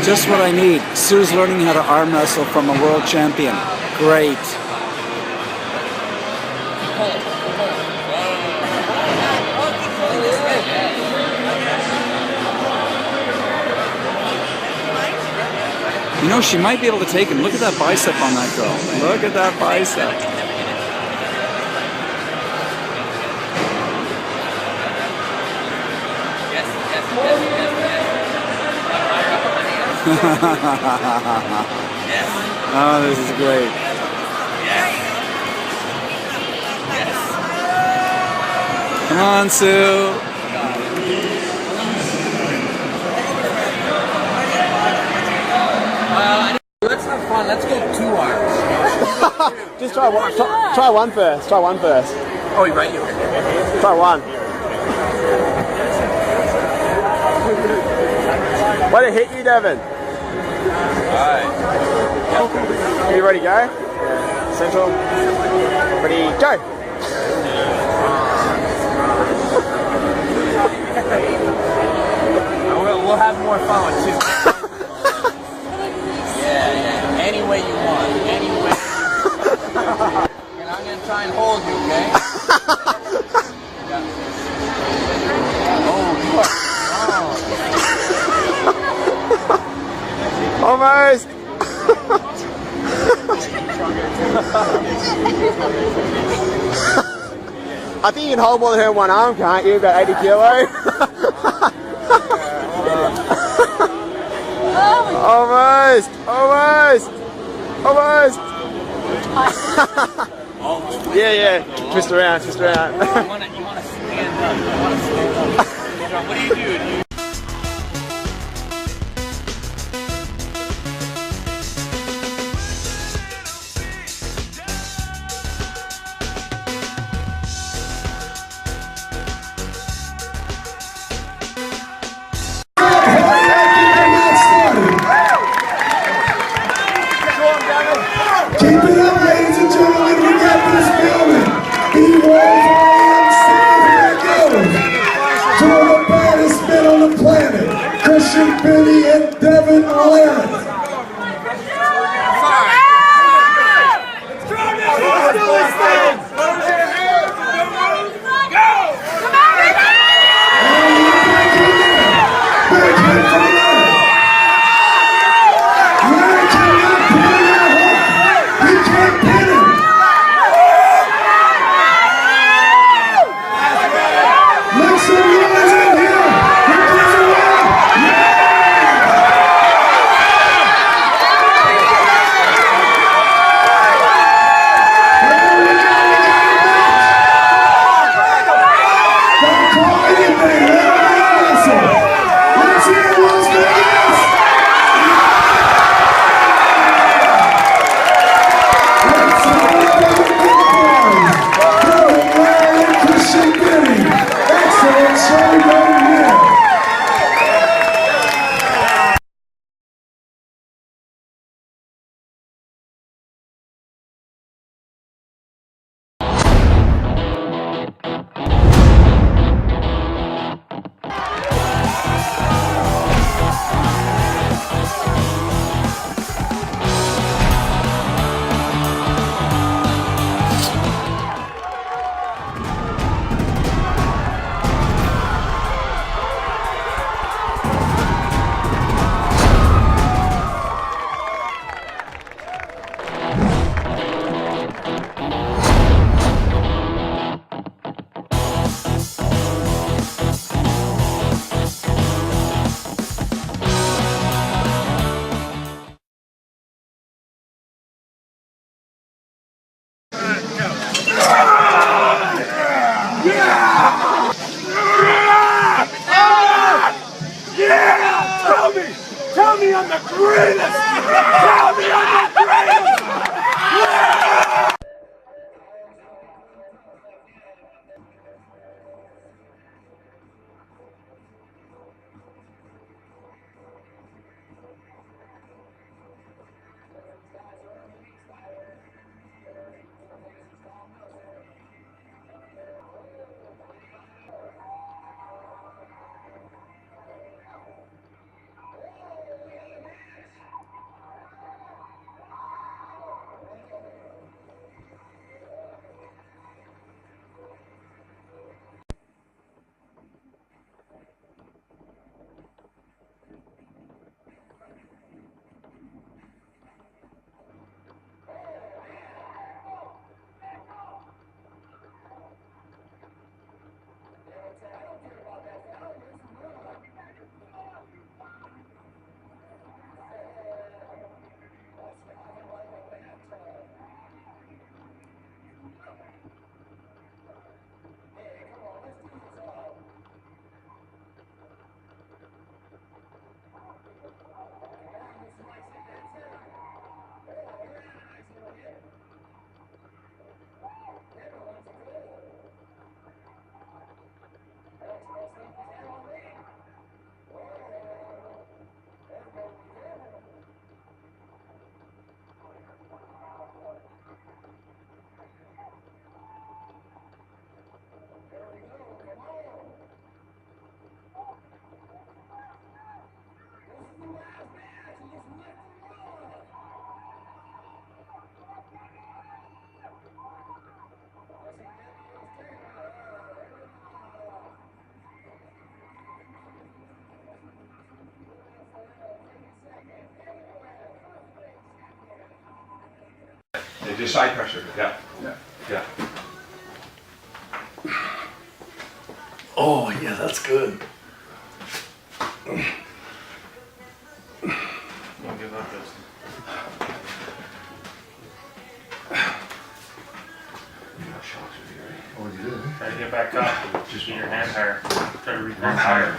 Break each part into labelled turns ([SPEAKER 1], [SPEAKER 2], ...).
[SPEAKER 1] Just what I need. Sue's learning how to arm wrestle from a world champion. Great. You know, she might be able to take him. Look at that bicep on that girl. Look at that bicep. Oh, this is great. Come on, Sue.
[SPEAKER 2] Let's have fun. Let's go 2 arms.
[SPEAKER 3] Just try one. Try one first. Try one first.
[SPEAKER 2] Oh, you're right.
[SPEAKER 3] Try one. Way to hit you, Devon.
[SPEAKER 2] Alright.
[SPEAKER 3] Are you ready to go? Central. Ready, go.
[SPEAKER 2] We'll have more fun with 2. Yeah. Any way you want. Any way. And I'm going to try and hold you, okay? Oh, you are. Oh.
[SPEAKER 3] Almost. I think you can hold more than her in one arm, can't you? About 80 kilo. Almost. Yeah. Twist around.
[SPEAKER 2] You want to stand up. What do you do?
[SPEAKER 4] Keep it up, ladies and gentlemen. We got this building. Here it goes. Two of the baddest men on the planet, Christian Billy and Devon Larratt.
[SPEAKER 5] Tell me I'm the greatest! Tell me I'm the greatest!
[SPEAKER 6] Just side pressure. Yeah. Yeah. Yeah.
[SPEAKER 5] Oh, yeah, that's good.
[SPEAKER 6] Don't give up this. Try to get back up. Just get your hand higher. Try to reach higher.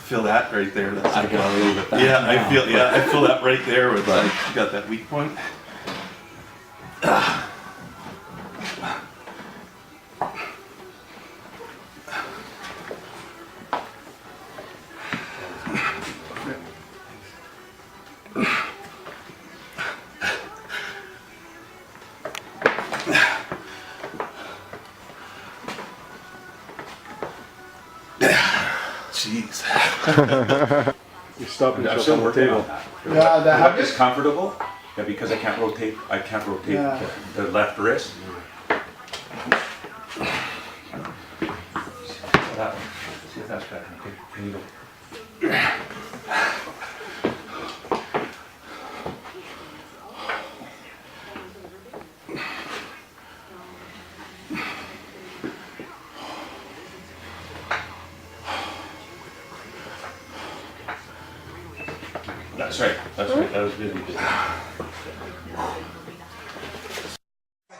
[SPEAKER 7] Feel that right there. That's
[SPEAKER 1] I got a little bit back.
[SPEAKER 7] yeah,
[SPEAKER 1] now,
[SPEAKER 7] I feel that right there with like you got that weak point. Jeez.
[SPEAKER 5] You're stopping
[SPEAKER 6] I'm
[SPEAKER 5] yourself
[SPEAKER 6] still
[SPEAKER 5] on the
[SPEAKER 6] working
[SPEAKER 5] table.
[SPEAKER 6] on that.
[SPEAKER 3] Yeah, the
[SPEAKER 6] Left is comfortable. Yeah, because I can't rotate.
[SPEAKER 3] Yeah.
[SPEAKER 6] The left wrist. That one. See if that's better. Okay. Can you go? That's right. That's right. That was good. You did.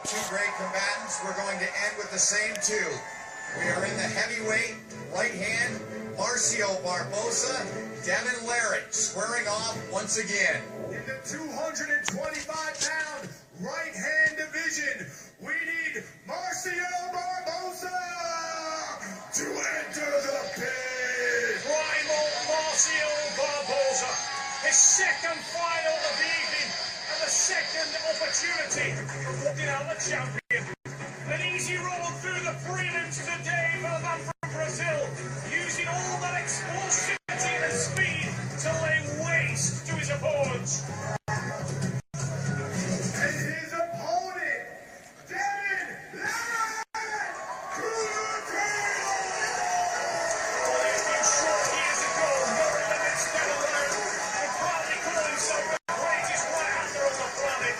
[SPEAKER 8] Two great combatants. We're going to end with the same two. We are in the heavyweight right hand. Marcio Barbosa, Devon Larratt squaring off once again. In the 225-pound right hand division, we need Marcio Barbosa to enter the pit.
[SPEAKER 5] Primal Marcio Barbosa, his second final of the evening and the second opportunity of looking out the champion. An easy roll through the prelims today for the man from Brazil, using all that explosivity and speed to lay waste to his opponents.
[SPEAKER 8] And his opponent, Devon Larratt, to the pit.
[SPEAKER 5] Only a few short years ago, no limits Devon Larratt would proudly call himself the greatest right-hander on the planet.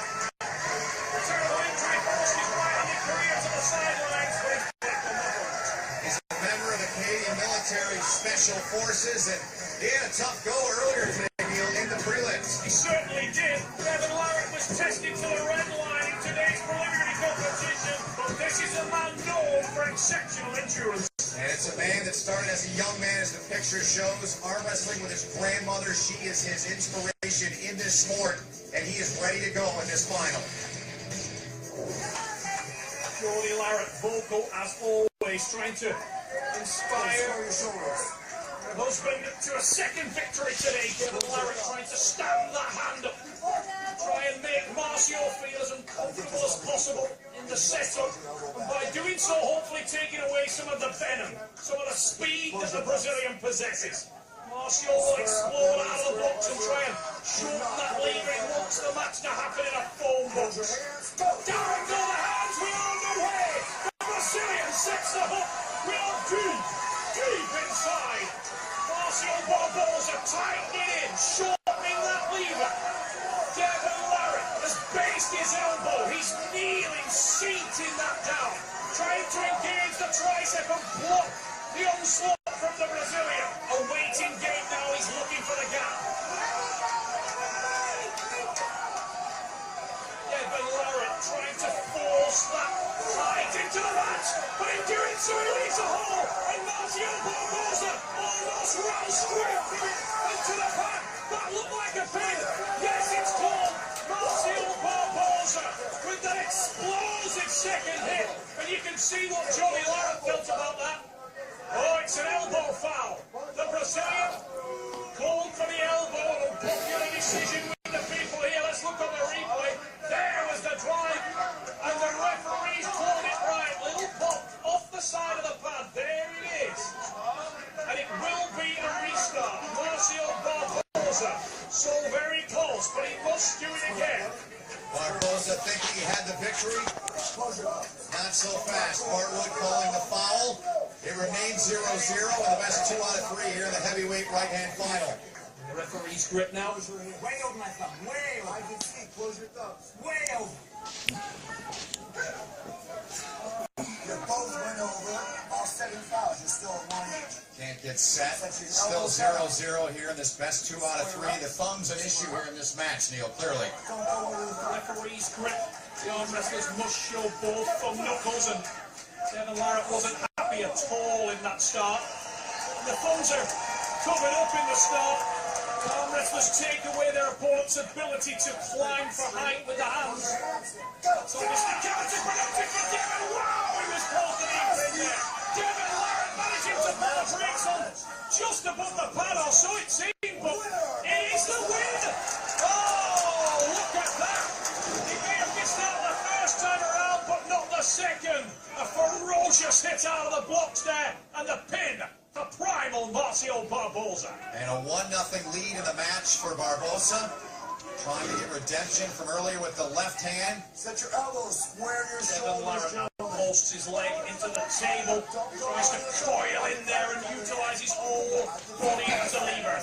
[SPEAKER 5] Terrible injury forced his right-handed career to the sidelines, but he's back on the front.
[SPEAKER 8] He's a member of the Canadian Military Special Forces, and he had a tough go earlier today, Neil, in the prelims.
[SPEAKER 5] He certainly did. Devon Larratt was tested to the red line in today's preliminary competition, but this is a man known for exceptional endurance.
[SPEAKER 8] And it's a man that started as a young man, as the picture shows, arm wrestling with his grandmother. She is his inspiration in this sport, and he is ready to go in this final.
[SPEAKER 5] Jody Larratt, vocal as always, trying to inspire her husband to a second victory today. Devon Larratt trying to stand that hand up, try and make Marcio feel as uncomfortable as possible in the setup, and by doing so, hopefully taking away some of the venom, some of the speed that the Brazilian possesses. Marcio will explode out of the box and try and shorten that lever. He wants the match to happen in a foam box. Down go the hands, we are underway. The Brazilian sets the hook. We are deep, deep inside. Marcio Barbosa tightening in, shortening that lever. Devon Larratt has based his elbow. He's kneeling, seating that down, trying to engage the tricep and block the onslaught from the Brazilian. A waiting game now, he's looking for the gap. Devon Larratt trying to force that height into the match, but in doing so he leaves a hole, and Marcio Barbosa almost runs straight into the pad. That looked like a pin. Yes, it's called Marcio Barbosa with that explosive second hit, and you can see what Jody Larratt felt about that. Oh, it's an elbow foul. The Brazilian called for the elbow, an unpopular decision with the people here. Let's look on the replay. There was the drive, and the referees called it right. Little pop off the side of the pad. There it is. And it will be a restart. Marcio Barbosa, so very close, but he must do it again.
[SPEAKER 8] Barbosa thinking he had the victory. Not so fast. Bartwood calling the foul. It remains 0-0, and the best 2 out of 3 here in the heavyweight right-hand final.
[SPEAKER 5] The referee's grip now.
[SPEAKER 8] Way over my thumb. Way over. I can see. Close your thumbs. Way over. You both went over. All 7 fouls. You're still at 1 each. Can't get set. Still 0-0 here in this best 2 out of 3. The thumb's an issue here in this match, Neil, clearly.
[SPEAKER 5] The referee's grip. The arm wrestlers must show both thumb knuckles, and Devon Larratt wasn't happy at all in that start. The thumbs are covered up in the start. The arm wrestlers take away their opponent's ability to climb for height with the hands. So this is counterproductive for Devon. Wow, he was caught in there. Devon Larratt managing to pull the brakes on just above the pad, or so it seemed, but it is the win. Oh, look at that. He may have missed out the first time around, but not the second. A ferocious hit out of the blocks there, and the pin for primal Marcio Barboza.
[SPEAKER 8] And a 1-0 lead in the match for Barboza. Trying to get redemption from earlier with the left hand. Set your elbows, square your
[SPEAKER 5] Devon Larratt now pulls his leg into the table, tries to coil in there and utilize his whole body as a lever.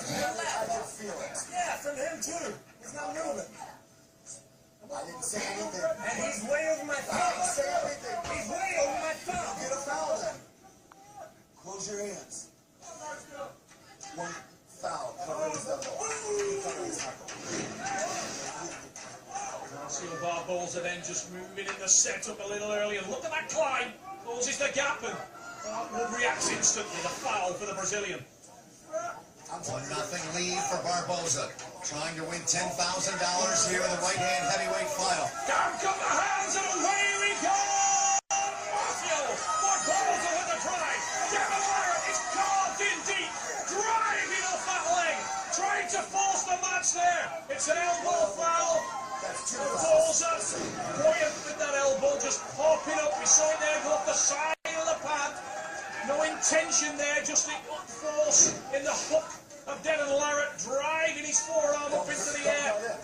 [SPEAKER 8] Yeah, from him too. He's not moving. I didn't say anything. And he's way over my thumb. I didn't say anything. He's way over my thumb. Get a foul then. Close your hands. 1 foul. Cover his elbow. Cover his knuckle.
[SPEAKER 5] Marcio Barboza then just moving in the setup a little earlier. Look at that climb. Closes the gap, and Bartwood reacts instantly. The foul for the Brazilian.
[SPEAKER 8] 1-0 lead for Barboza. Trying to win $10,000 here in the right-hand heavyweight final.
[SPEAKER 5] Down come the hands, and away we go! Marcio Barboza with the drive. Devon Larratt is carved in deep, driving off that leg, trying to force the match there. It's an elbow foul. Barboza, buoyant with that elbow, just popping up. We saw it there go up the side of the pad. No intention there, just the up force in the hook of Devon Larratt, driving his forearm up into the air.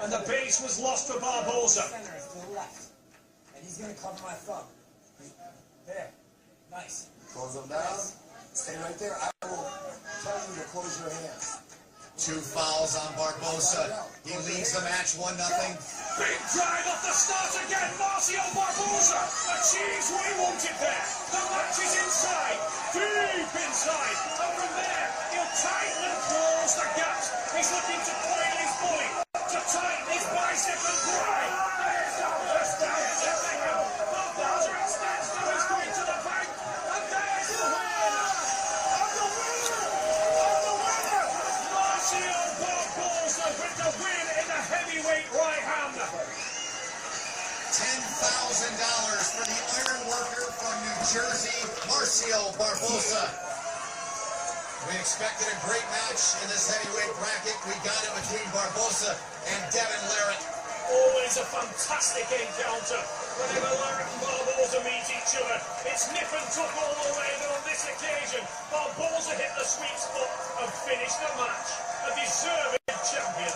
[SPEAKER 5] And the base was lost for Barboza.
[SPEAKER 8] Center is to the left. And he's going to cover my thumb. There. Nice. Close them down. Stay right there. I will tell you to close your hands. 2 fouls on Barboza. He leads the match 1-0.
[SPEAKER 5] Big drive off the start again. Marcio Barboza achieves what he wanted there. The match is inside, deep inside. And from there, he'll tighten and close the gaps. He's looking to coil his body, to tighten his bicep and drive. There's the first down. There they go. Barboza extends to his going to the bank. And there's the win. And the winner. And the winner. Marcio Barboza with the win in the heavyweight right hand.
[SPEAKER 8] $10,000 for the iron worker from New Jersey, Marcio Barboza. We expected a great match in this heavyweight bracket. We got it between Barboza and Devon Larratt.
[SPEAKER 5] Always a fantastic encounter. Whenever Larratt and Barboza meet each other, it's nip and tuck all the way, but on this occasion, Barboza hit the sweet spot and finished the match. A deserving champion.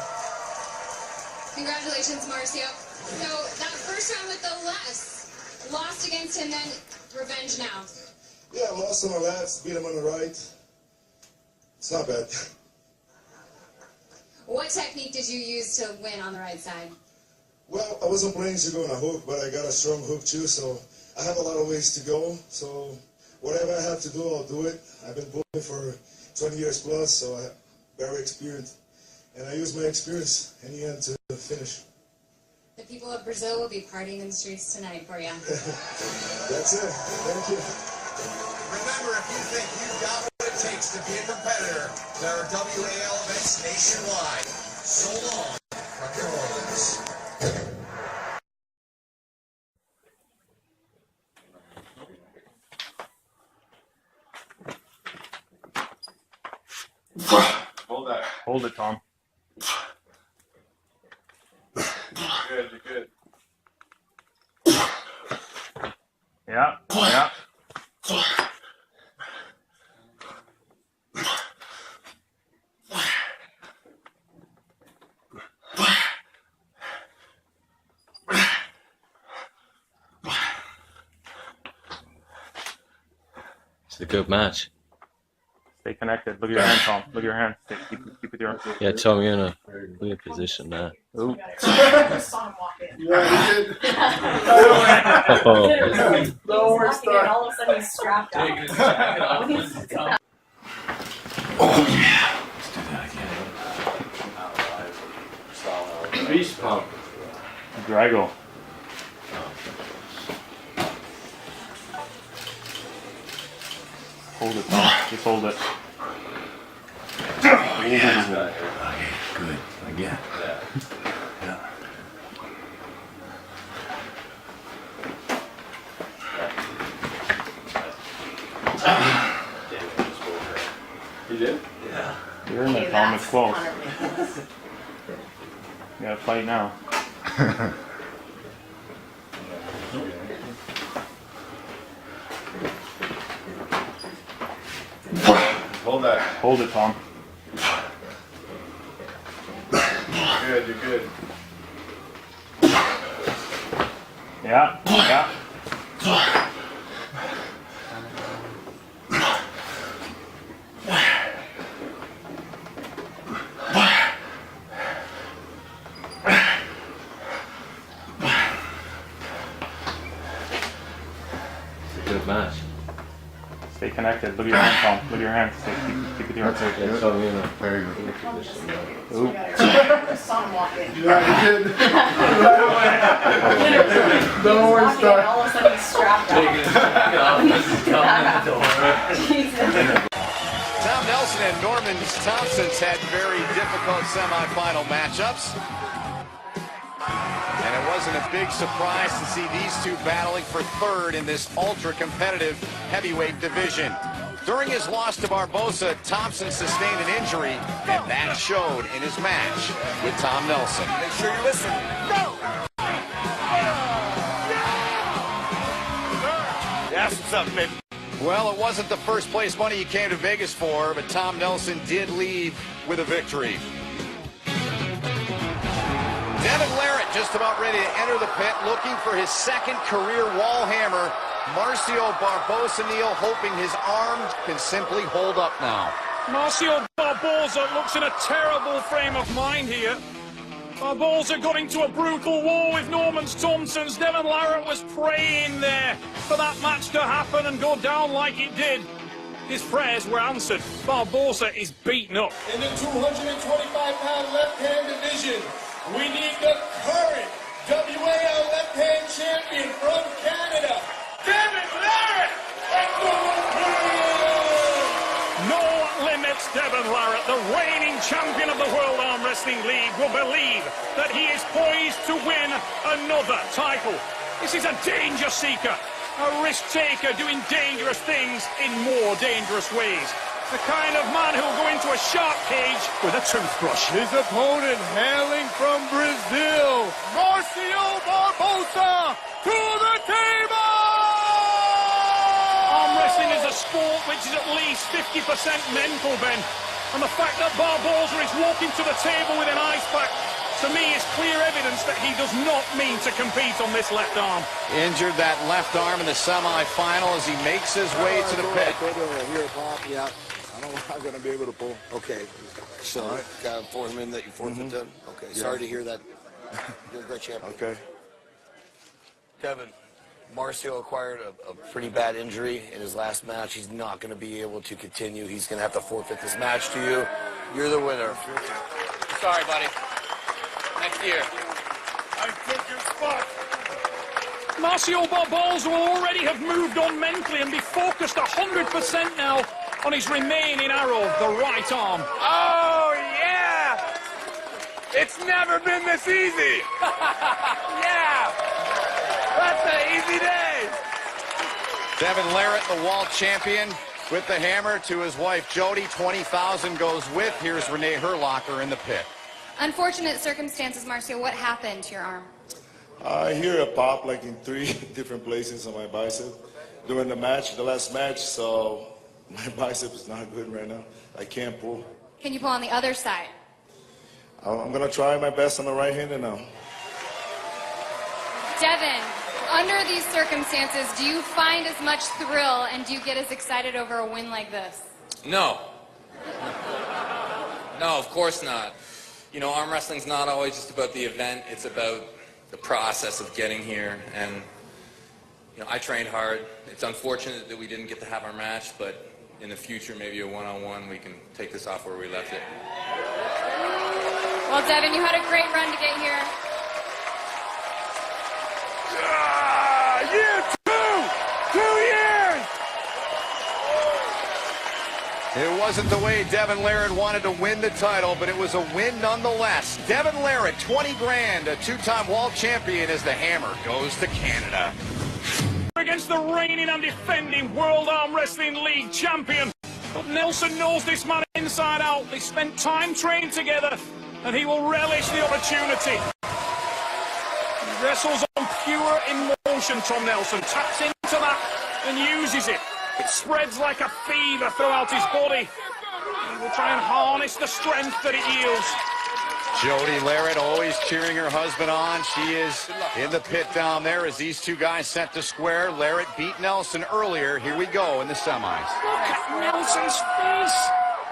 [SPEAKER 9] Congratulations, Marcio. So that first round with the lost against him, then revenge now.
[SPEAKER 4] Yeah, I lost on the left, beat him on the right. It's not bad.
[SPEAKER 9] What technique did you use to win on the right side?
[SPEAKER 4] Well, I wasn't planning to go on a hook, but I got a strong hook too, so I have a lot of ways to go. So whatever I have to do, I'll do it. I've been bowling for 20 years plus, so I'm very experienced. And I use my experience in the end to finish.
[SPEAKER 9] The people of Brazil will be partying in the streets tonight for you.
[SPEAKER 4] That's it. Thank you.
[SPEAKER 8] Remember, if you think you've got what it takes to be a competitor, there are WAL events nationwide. So long from New Orleans.
[SPEAKER 7] Hold that.
[SPEAKER 3] Hold it, Tom.
[SPEAKER 7] Good, you're good.
[SPEAKER 3] Yeah, yeah.
[SPEAKER 10] It's a good match.
[SPEAKER 6] Stay connected. Look at your hand, Tom. Look at your hand. Keep with your arm.
[SPEAKER 10] Yeah, Tom, you're in a weird position now.
[SPEAKER 6] Ooh.
[SPEAKER 11] All of a sudden he's strapped up.
[SPEAKER 7] Oh yeah. Let's do that again. Beast pump.
[SPEAKER 6] Draggle. Hold it, Tom. Just hold it.
[SPEAKER 7] Yeah. Okay, good. Again. Yeah. You did? Yeah.
[SPEAKER 6] You're in there, Tom. It's close. You gotta fight now.
[SPEAKER 7] Hold that.
[SPEAKER 6] Hold it, Tom.
[SPEAKER 7] Good, you're good.
[SPEAKER 6] Yeah.
[SPEAKER 10] Good match.
[SPEAKER 6] Stay connected. Look at your hand, Tom. Look at your hand. Keep with your arm.
[SPEAKER 10] Yeah, Tom, you're in a
[SPEAKER 7] Very good.
[SPEAKER 10] weird position now.
[SPEAKER 6] Ooh.
[SPEAKER 11] Saw him walk in.
[SPEAKER 7] Yeah, you did. Don't worry,
[SPEAKER 11] All of a sudden he's strapped up.
[SPEAKER 8] Tom Nelson and Norman Thompson's had very difficult semifinal matchups. And it wasn't a big surprise to see these two battling for third in this ultra-competitive heavyweight division. During his loss to Barbosa, Thompson sustained an injury, and that showed in his match with Tom Nelson. Make sure you listen. Go! Yes, what's up, baby? Well, it wasn't the first place money you came to Vegas for, but Tom Nelson did leave with a victory. Devon Larratt just about ready to enter the pit, looking for his second career wall hammer. Marcio Barbosa-Neal hoping his arm can simply hold up now.
[SPEAKER 5] Marcio Barbosa looks in a terrible frame of mind here. Barbosa got into a brutal war with Norman Thompson's. Devon Larratt was praying there for that match to happen and go down like it did. His prayers were answered. Barbosa is beaten up.
[SPEAKER 12] In the 225-pound left-hand division, we need the current WAL left-hand champion from Canada, Devon Larratt.
[SPEAKER 5] No limits, Devon Larratt, the reigning champion of the World Arm Wrestling League, will believe that he is poised to win another title. This is a danger seeker, a risk taker doing dangerous things in more dangerous ways. The kind of man who'll go into a shark cage with a toothbrush.
[SPEAKER 12] His opponent hailing from Brazil, Marcio Barbosa, to the table!
[SPEAKER 5] Arm wrestling is a sport which is at least 50% mental, Ben. And the fact that Barbosa is walking to the table with an ice pack, to me, is clear evidence that he does not mean to compete on this left arm.
[SPEAKER 8] Injured that left arm in the semifinal as he makes his way to the pit.
[SPEAKER 13] Here, Bob, yeah. I'm going to be able to pull. Okay. So, got to inform him that you forfeited. Okay. Yeah. Sorry to hear that. You're a great champion. Okay.
[SPEAKER 14] Devon, Marcio acquired a pretty bad injury in his last match. He's not going to be able to continue. He's going to have to forfeit this match to you. You're the winner.
[SPEAKER 2] Sorry, buddy. Next year.
[SPEAKER 12] I took your spot.
[SPEAKER 5] Marcio Barbosa will already have moved on mentally and be focused 100% now on his remaining arrow, the right arm.
[SPEAKER 12] Oh, yeah! It's never been this easy! Yeah! That's an easy day!
[SPEAKER 8] Devon Larratt, the wall champion, with the hammer to his wife, Jody. 20,000 goes with. Here's Renee Herlocker in the pit.
[SPEAKER 9] Unfortunate circumstances, Marcio. What happened to your arm?
[SPEAKER 4] I hear a pop like in 3 different places on my bicep during the last match, so my bicep is not good right now. I can't pull.
[SPEAKER 9] Can you pull on the other side?
[SPEAKER 4] I'm going to try my best on the right hand now.
[SPEAKER 9] Devon, under these circumstances, do you find as much thrill and do you get as excited over a win like this?
[SPEAKER 2] No.
[SPEAKER 15] No, of course not. You know, arm wrestling's not always just about the event. It's about the process of getting here. And, you know, I trained hard. It's unfortunate that we didn't get to have our match, but in the future, maybe a one-on-one, we can take this off where we left it.
[SPEAKER 9] Well, Devon, you had a great run to get here.
[SPEAKER 12] Year 2 years!
[SPEAKER 8] It wasn't the way Devon Larratt wanted to win the title, but it was a win nonetheless. Devon Larratt, 20 grand, a two-time world champion as the Hammer goes to Canada.
[SPEAKER 5] Against the reigning and defending World Arm Wrestling League champion. But Nelson knows this man inside out. They spent time training together, and he will relish the opportunity. He wrestles on pure emotion, Tom Nelson. Taps into that and uses it. It spreads like a fever throughout his body. He will try and harness the strength that it yields.
[SPEAKER 8] Jody Larratt always cheering her husband on. She is in the pit down there as these two guys set to square. Larratt beat Nelson earlier. Here we go in the semis.
[SPEAKER 5] Look at Nelson's face.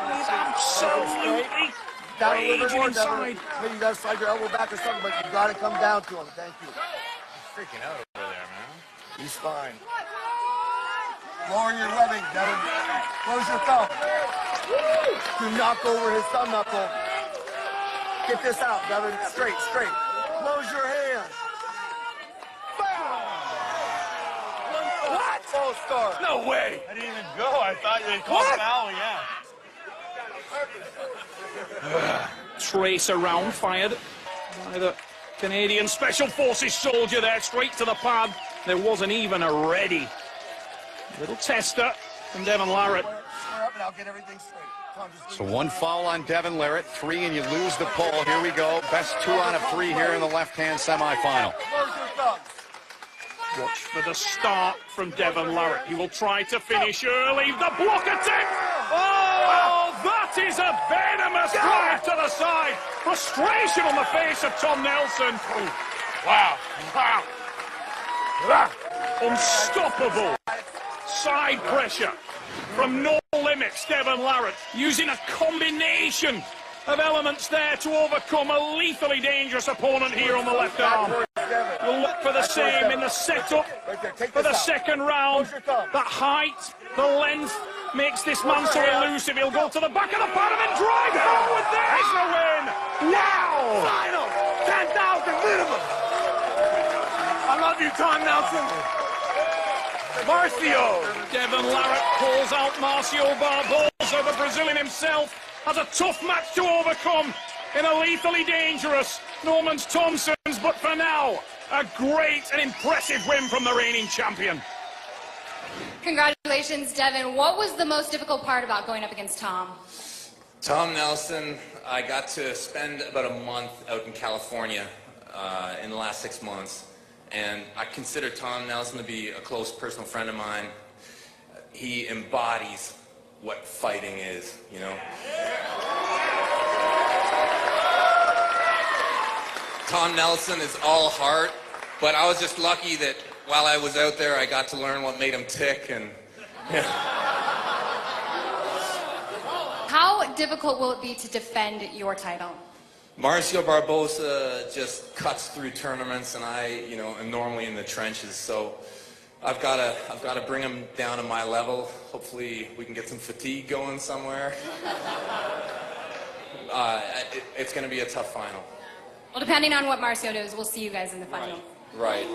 [SPEAKER 5] He's absolutely raging inside.
[SPEAKER 13] Maybe you got to slide your elbow back or something, but you got to come down to him. Thank you.
[SPEAKER 2] He's freaking out over there, man.
[SPEAKER 13] He's fine. Lower your webbing, Devon. Close your thumb. Do knock over his thumb knuckle. Get this out, Devon. Straight, straight. Close your hands. What? False start.
[SPEAKER 5] No way.
[SPEAKER 6] I didn't even go. I thought they called foul, yeah.
[SPEAKER 5] Trace around, fired by the Canadian Special Forces soldier there, straight to the pad. There wasn't even a ready. Little tester from Devon Larratt.
[SPEAKER 13] Square up and I'll get everything straight.
[SPEAKER 8] So one foul on Devon Larratt, 3 and you lose the pole. Here we go. Best 2 out of 3 here in the left-hand semifinal.
[SPEAKER 5] Watch for the start from Devon Larratt. He will try to finish early. The block attempt! Oh, that is a venomous drive to the side. Frustration on the face of Tom Nelson.
[SPEAKER 12] Wow.
[SPEAKER 5] Wow. Unstoppable. Side pressure from No Limits, Devon Larratt, using a combination of elements there to overcome a lethally dangerous opponent here on the left arm. We'll look for the same in the setup for the second round. That height, the length, makes this man so elusive. He'll go to the back of the pad and then drive forward. There's the win. Wow!
[SPEAKER 12] Final 10,000 minimum. I love you, Tom Nelson. Marcio.
[SPEAKER 5] Devon Larratt calls out Marcio Barbosa, the Brazilian himself, has a tough match to overcome in a lethally dangerous Norman Thompson's, but for now, a great and impressive win from the reigning champion.
[SPEAKER 9] Congratulations, Devon. What was the most difficult part about going up against Tom?
[SPEAKER 15] Tom Nelson, I got to spend about a month out in California in the last 6 months. And I consider Tom Nelson to be a close personal friend of mine. He embodies what fighting is, you know. Tom Nelson is all heart, but I was just lucky that while I was out there, I got to learn what made him tick. And yeah.
[SPEAKER 9] How difficult will it be to defend your title?
[SPEAKER 15] Marcio Barbosa just cuts through tournaments, and I, you know, am normally in the trenches. So I've got to bring him down to my level. Hopefully, we can get some fatigue going somewhere. It's going to be a tough final.
[SPEAKER 9] Well, depending on what Marcio does, we'll see you guys in the final.
[SPEAKER 15] Right.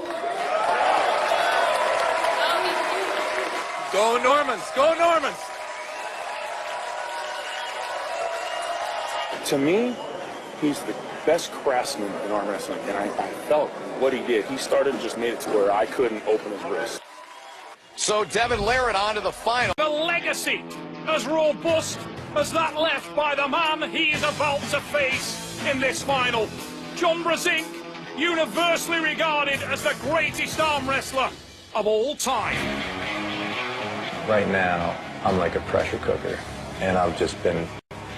[SPEAKER 12] Go Normans. Go Normans.
[SPEAKER 16] To me, he's the best craftsman in arm wrestling, and I felt what he did. He started and just made it to where I couldn't open his wrist.
[SPEAKER 8] So Devon Larratt on to the final.
[SPEAKER 5] The legacy as robust as that left by the man he is about to face in this final. John Brasink, universally regarded as the greatest arm wrestler of all time.
[SPEAKER 17] Right now, I'm like a pressure cooker, and I've just been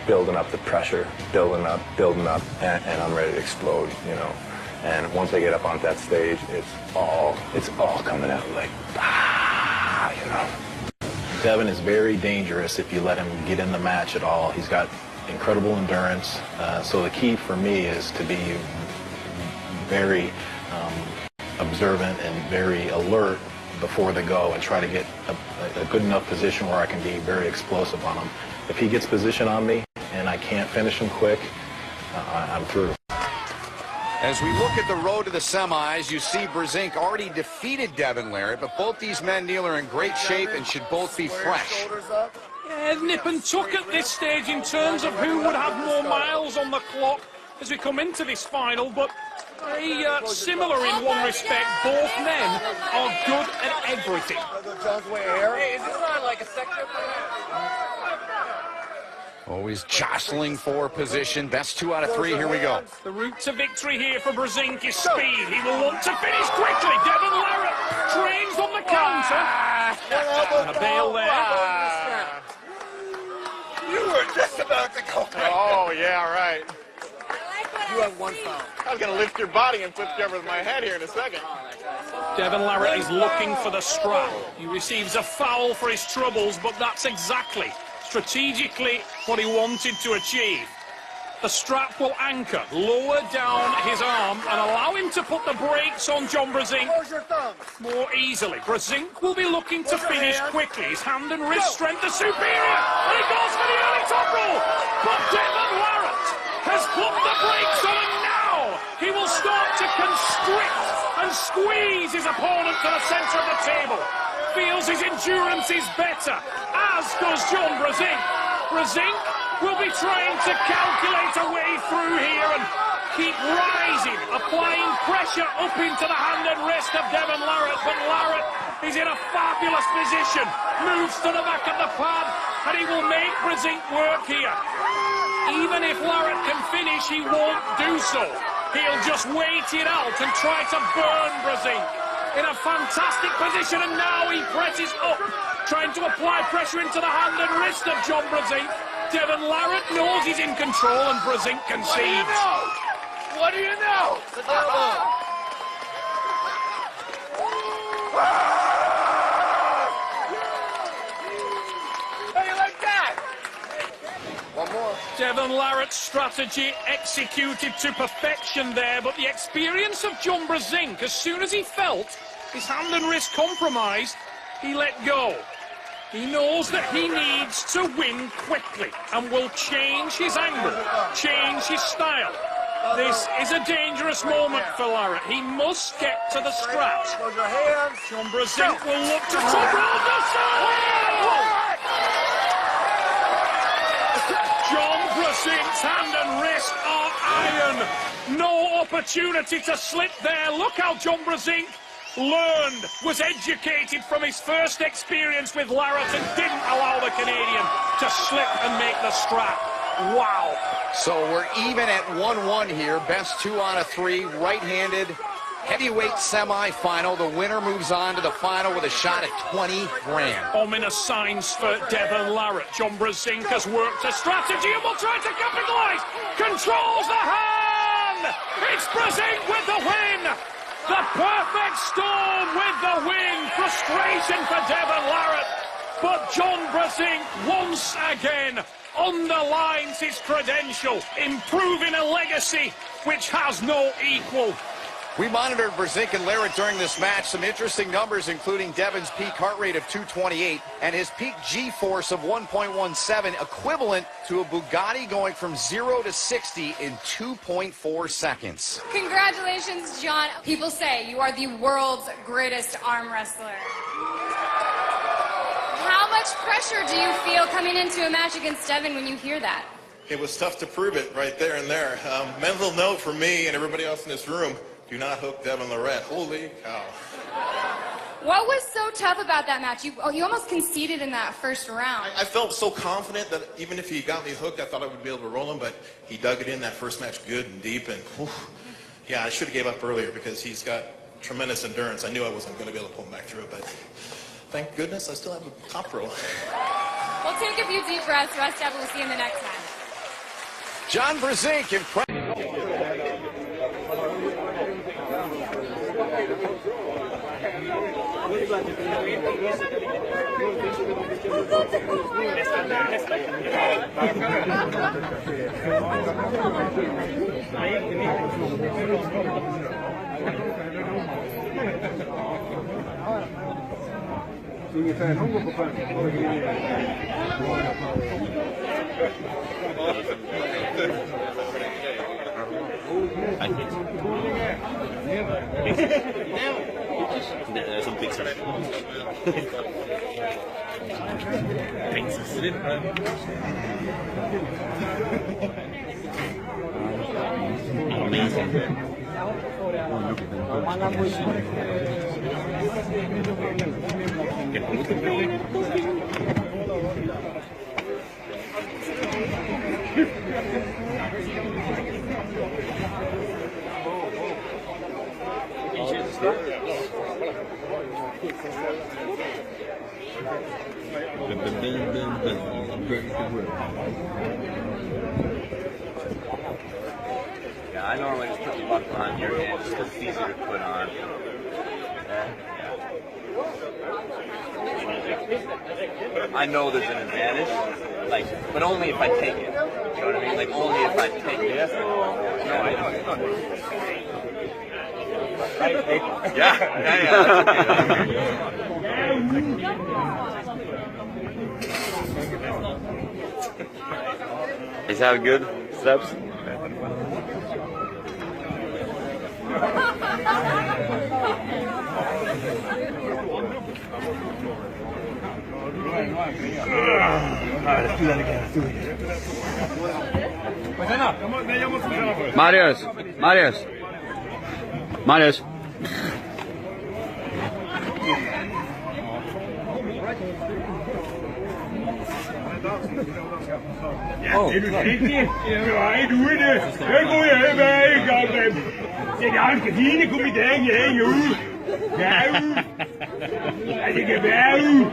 [SPEAKER 17] building up the pressure, building up, and I'm ready to explode, you know. And once I get up on that stage, it's all coming out like, you know. Devon is very dangerous if you let him get in the match at all. He's got incredible endurance. So the key for me is to be very observant and very alert before they go and try to get a good enough position where I can be very explosive on him. If he gets position on me and I can't finish him quick, I'm through.
[SPEAKER 8] As we look at the road to the semis, you see Brzezinski already defeated Devon Larratt, but both these men, Neil, are in great shape and should both be fresh.
[SPEAKER 5] Yeah, nip and tuck at this stage in terms of who would have more miles on the clock as we come into this final, but very similar in one respect. Both men are good at everything.
[SPEAKER 11] Hey, is this not like a sector?
[SPEAKER 8] Always jostling for position. Best 2 out of 3. Here we go.
[SPEAKER 5] The route to victory here for Brzezinski is speed. He will want to finish quickly. Devon Larratt trains on the counter. And a bail there.
[SPEAKER 13] You were just about to go.
[SPEAKER 3] Oh, yeah, right.
[SPEAKER 13] You have 1 foul.
[SPEAKER 3] I was going to lift your body and flip you over my head here in a second.
[SPEAKER 5] Devon Larratt is looking for the strap. He receives a foul for his troubles, but that's exactly, strategically, what he wanted to achieve. The strap will anchor, lower down his arm, and allow him to put the brakes on John Brzezinski more easily. Brzezinski will be looking to finish quickly. His hand and wrist strength are superior, and he goes for the early top roll. But Devon Larratt has put the brakes on, and now he will start to constrict and squeeze his opponent to the center of the table. Feels his endurance is better, as does John Brzezinski. Brzezinski will be trying to calculate a way through here and keep rising, applying pressure up into the hand and wrist of Devon Larratt, but Larratt is in a fabulous position, moves to the back of the pad, and he will make Brzezinski work here. Even if Larratt can finish, he won't do so. He'll just wait it out and try to burn Brzezinski. In a fantastic position, and now he presses up, trying to apply pressure into the hand and wrist of John Brzezinski. Devon Larratt knows he's in control, and Brzezinski concedes.
[SPEAKER 13] What do you know? How do you like that? One more.
[SPEAKER 5] Devon Larratt's strategy executed to perfection there, but the experience of John Brzezinski, as soon as he felt his hand and wrist compromised, he let go. He knows that he needs to win quickly and will change his angle, change his style. This is a dangerous moment for Larratt. He must get to the straps. John Brzezinski will look to top roll the side. John Brzezinski's hand and wrist are iron. No opportunity to slip there. Look how John Brzezinski learned, was educated from his first experience with Larratt and didn't allow the Canadian to slip and make the strap. Wow.
[SPEAKER 8] So we're even at 1-1 here. Best 2 out of 3. Right-handed heavyweight semi-final. The winner moves on to the final with a shot at 20 grand.
[SPEAKER 5] Ominous signs for Devon Larratt. John Brzezinski has worked a strategy and will try to capitalize. Controls the hand. It's Brzezinski with the win. The perfect storm with the win. Frustration for Devon Larratt. But John Brzezinski once again underlines his credential, improving a legacy which has no equal.
[SPEAKER 8] We monitored Brzezinski and Larratt during this match. Some interesting numbers, including Devon's peak heart rate of 228 and his peak G-force of 1.17, equivalent to a Bugatti going from 0 to 60 in 2.4 seconds.
[SPEAKER 9] Congratulations, John. People say you are the world's greatest arm wrestler. How much pressure do you feel coming into a match against Devon when you hear that?
[SPEAKER 6] It was tough to prove it right there and there. Mental note for me and everybody else in this room, do not hook Devon Larratt. Holy cow.
[SPEAKER 9] What was so tough about that match? You almost conceded in that first round.
[SPEAKER 6] I felt so confident that even if he got me hooked, I thought I would be able to roll him, but he dug it in that first match good and deep. And yeah, I should have gave up earlier because he's got tremendous endurance. I knew I wasn't going to be able to pull him back through it, but thank goodness I still have a top roll.
[SPEAKER 9] We'll take a few deep breaths. Rest up. We'll see you in the next time.
[SPEAKER 8] John Brzezinski
[SPEAKER 10] There's some pizza.
[SPEAKER 18] Yeah, I normally just put the buckle on your hand just because it's easier to put on. I know there's an advantage, like, but only if I take it. You know what I mean? Like, only if I take it. No, I know. Yeah, that's okay. Is that good steps?
[SPEAKER 13] Let's do that again.
[SPEAKER 1] Marius.
[SPEAKER 13] Oh, er du sikker? Ja, du det. Jeg går hjem hver gang. Det ganske fine kom i dag hjem ud. Ja, det kan være ud.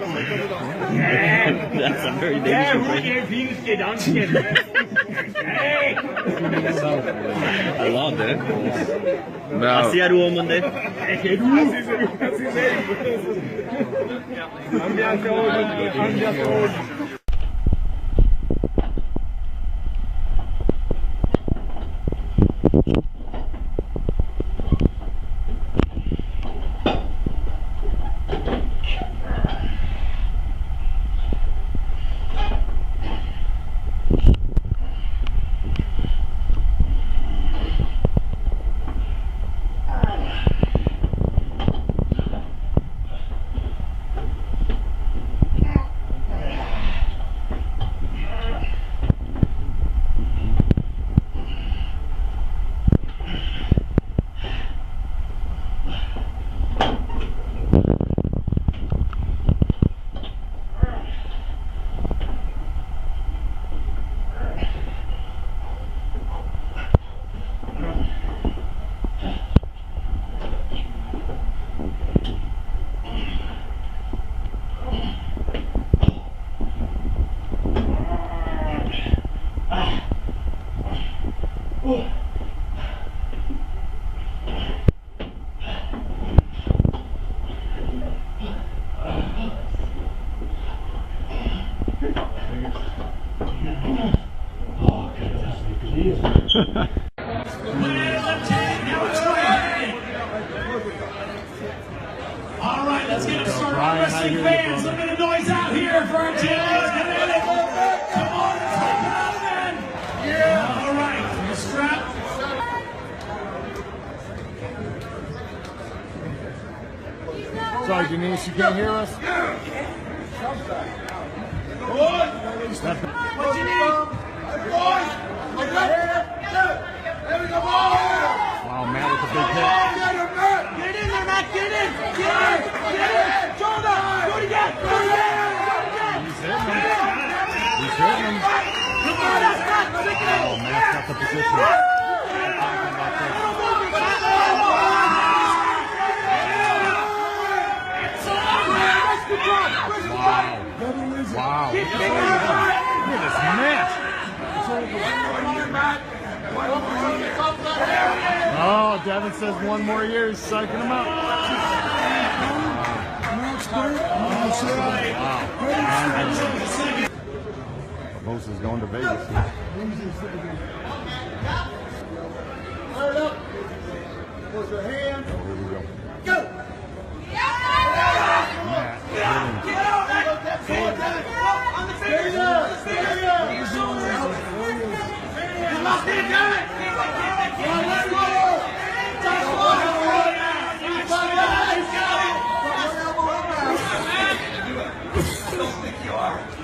[SPEAKER 10] That's a very
[SPEAKER 13] Ja,
[SPEAKER 10] dangerous
[SPEAKER 13] det er fineste dansken.
[SPEAKER 10] I love that.
[SPEAKER 1] No.
[SPEAKER 10] Hva sier du om det?
[SPEAKER 13] Jeg ser du. Han blir så
[SPEAKER 5] All right, let's get it started. Armwrestling fans, let me get a noise out here for our champions. Come on, let's take it out, man. Yeah. All right, the strap.
[SPEAKER 13] Sorry, Denise, you can't hear us?
[SPEAKER 5] What you need?
[SPEAKER 13] Wow, Matt with a big hit.
[SPEAKER 5] Get in there, Matt. Get in. Get in. Shoulder. Do it again.
[SPEAKER 13] He's hitting him.
[SPEAKER 5] Come on, that's Matt.
[SPEAKER 13] Oh, Matt's got the position. Wow. Look at this match. Oh, Devon says one more year. He's psyching him up. Wow.
[SPEAKER 19] Bosa's going to Vegas.
[SPEAKER 12] Turn up. Put your hand.
[SPEAKER 19] Here we go.
[SPEAKER 12] Go.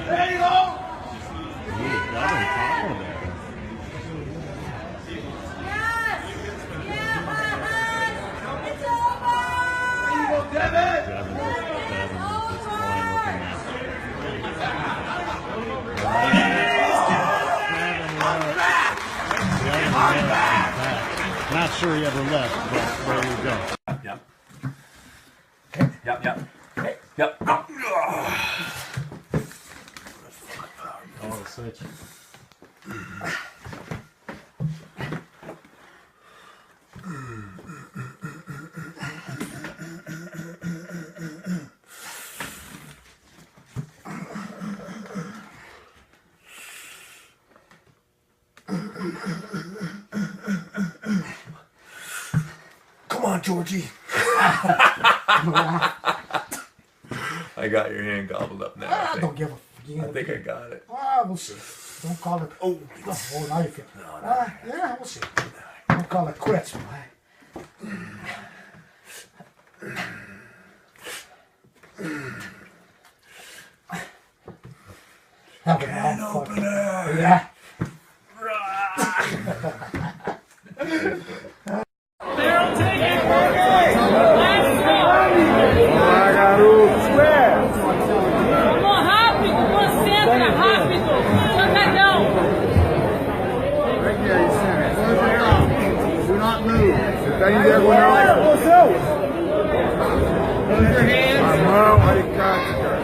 [SPEAKER 12] There you go.
[SPEAKER 19] Not sure he ever left, but there you go.
[SPEAKER 7] Yep. Yep. Yep.
[SPEAKER 19] Oh, switch.
[SPEAKER 13] Come on, Georgie.
[SPEAKER 7] I got your hand gobbled up now. I
[SPEAKER 13] Don't give a
[SPEAKER 7] think I got it.
[SPEAKER 13] We'll see. Don't call it. Oh, now you feel. Yeah, we'll see. Don't call it quits, man. Can opener. Yeah.
[SPEAKER 19] Do not move. Está aí, Devon Larratt. Close your hands. A mão, alicate, cara.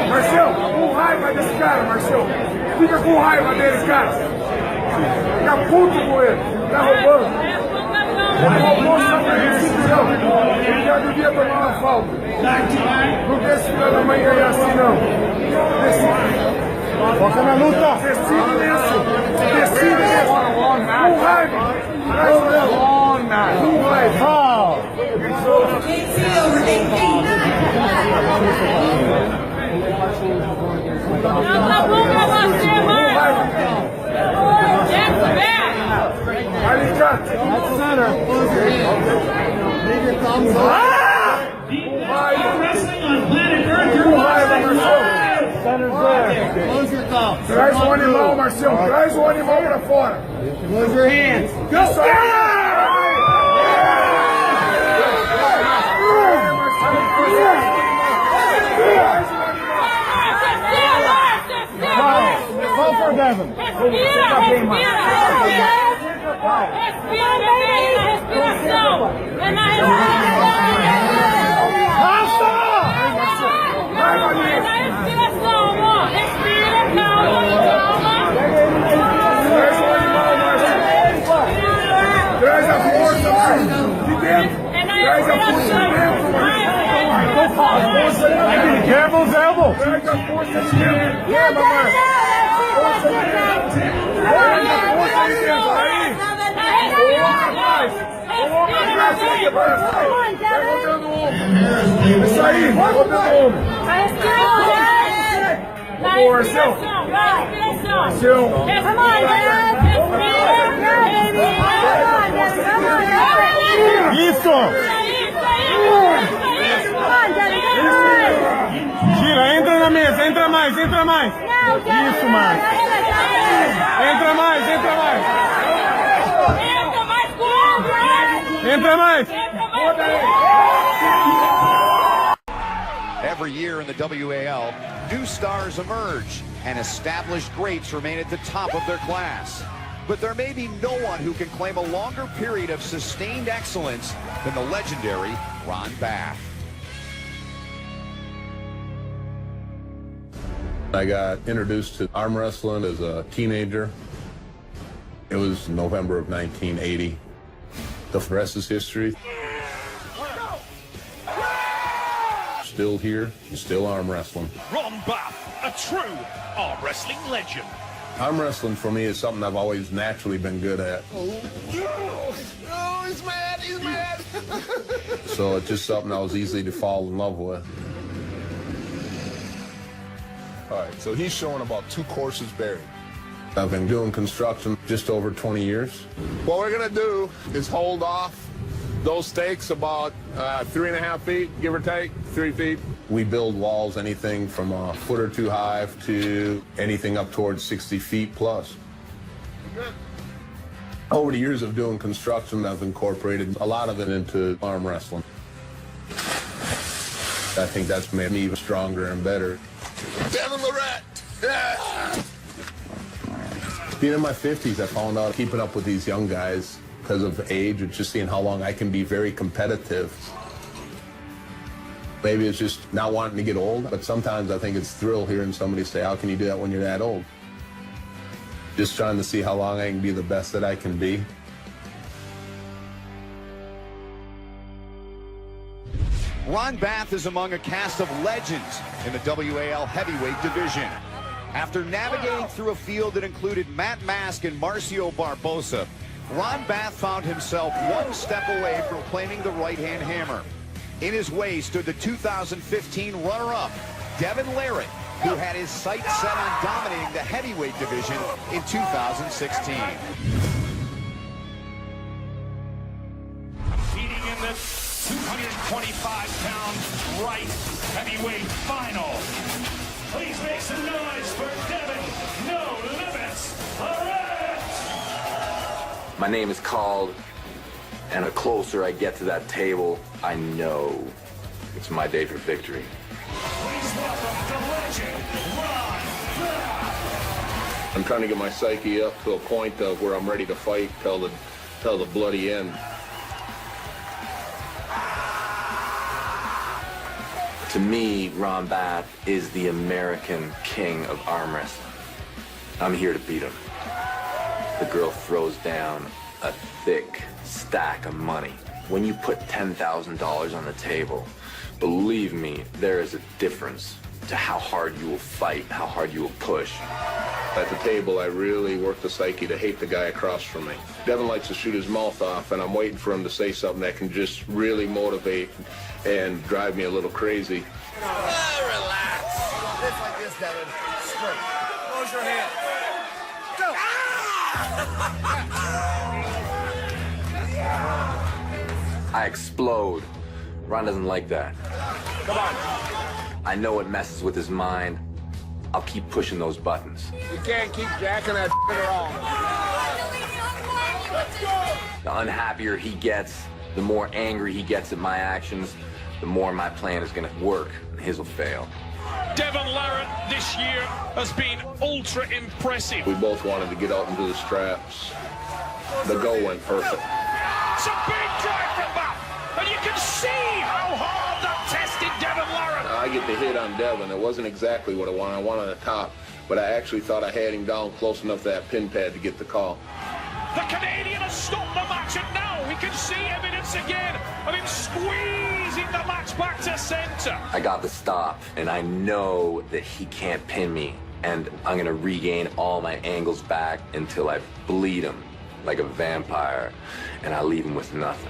[SPEAKER 12] Marcelo, com raiva desse cara, Marcelo. Fica com raiva dele, cara. Fica puto com ele. Tá roubando. Roubou só pra decisão. Ele já devia tomar uma falta. Não deixa esse filho da mãe ganhar assim, não.
[SPEAKER 19] Foca na luta.
[SPEAKER 12] Decide nisso. Decide nisso. Com raiva. Com raiva.
[SPEAKER 20] Acabou pra você, mano!
[SPEAKER 12] Alicate! Traz o animal, Marcelo. Traz o animal pra fora.
[SPEAKER 19] Close your hands.
[SPEAKER 12] Isso aí!
[SPEAKER 19] Call for Devon.
[SPEAKER 20] Respira, respiração. É na respiração. Amor. Respira, calma.
[SPEAKER 12] Traz a força, de dentro. Traz a força de dentro,
[SPEAKER 19] Devil's elbow.
[SPEAKER 12] Traz a força de dentro. Yeah, mamãe. Força de dentro. Traz a força de dentro. Aí. Coloca atrás. Vai rodando o ombro. Isso aí, vai rodando o ombro. Boa, Marcelo. Marcelo.
[SPEAKER 19] Isso. Gira, entra na mesa, entra mais. Isso, mais. Entra mais. Entra mais.
[SPEAKER 8] Every year in the WAL, new stars emerge, and established greats remain at the top of their class. But there may be no one who can claim a longer period of sustained excellence than the legendary Ron Bath.
[SPEAKER 21] I got introduced to arm wrestling as a teenager. It was November of 1980. The rest is history. still here, still arm wrestling.
[SPEAKER 5] Ron Bath, a true arm wrestling legend.
[SPEAKER 21] Arm wrestling for me is something I've always naturally been good at.
[SPEAKER 13] Oh, he's mad, he's mad.
[SPEAKER 21] So it's just something I was easy to fall in love with.
[SPEAKER 12] All right, so he's showing about 2 courses buried.
[SPEAKER 21] I've been doing construction just over 20 years.
[SPEAKER 12] What we're gonna do is hold off those stakes about 3.5 feet, give or take, 3 feet.
[SPEAKER 21] We build walls anything from a foot or 2 high to anything up towards 60 feet plus. Over the years of doing construction, I've incorporated a lot of it into arm wrestling. I think that's made me even stronger and better.
[SPEAKER 13] Devon Larratt. Yeah.
[SPEAKER 21] Being in my 50s, I found out keeping up with these young guys because of age and just seeing how long I can be very competitive. Maybe it's just not wanting to get old, but sometimes I think it's thrill hearing somebody say, how can you do that when you're that old? Just trying to see how long I can be the best that I can be.
[SPEAKER 8] Ron Bath is among a cast of legends in the WAL heavyweight division. After navigating through a field that included Matt Mask and Marcio Barbosa, Ron Bath found himself 1 step away from claiming the right-hand hammer. In his way stood the 2015 runner-up, Devon Larratt, who had his sights set on dominating the heavyweight division in 2016.
[SPEAKER 5] Competing in the 225-pound right heavyweight final. Please make some noise for Devon No Limits Larratt.
[SPEAKER 14] My name is called, and the closer I get to that table, I know it's my day for victory.
[SPEAKER 5] Please welcome the legend, Ron Bath.
[SPEAKER 21] I'm trying to get my psyche up to a point of where I'm ready to fight till the bloody end.
[SPEAKER 14] To me, Ron Bath is the American king of arm wrestling. I'm here to beat him. The girl throws down a thick stack of money. When you put $10,000 on the table, believe me, there is a difference to how hard you will fight, how hard you will push.
[SPEAKER 21] At the table, I really work the psyche to hate the guy across from me. Devon likes to shoot his mouth off, and I'm waiting for him to say something that can just really motivate and drive me a little crazy.
[SPEAKER 13] Relax. Just like this, Devon. Straight. Close your hand. Go.
[SPEAKER 14] I explode. Ron doesn't like that.
[SPEAKER 13] Come on.
[SPEAKER 14] I know it messes with his mind. I'll keep pushing those buttons.
[SPEAKER 12] You can't keep jacking that around.
[SPEAKER 14] The unhappier he gets, the more angry he gets at my actions, the more my plan is going to work and his will fail.
[SPEAKER 5] Devon Larratt this year has been ultra impressive.
[SPEAKER 21] We both wanted to get out into the straps. The go went perfect.
[SPEAKER 5] It's a big drive from Bath, and you can see how hard that tested Devon Larratt.
[SPEAKER 21] I get the hit on Devon. It wasn't exactly what I wanted. I wanted the top, but I actually thought I had him down close enough to that pin pad to get the call.
[SPEAKER 5] The Canadian has stopped the match, and now we can see evidence again of him squeezing the match back to center.
[SPEAKER 14] I got the stop, and I know that he can't pin me, and I'm going to regain all my angles back until I bleed him like a vampire, and I leave him with nothing.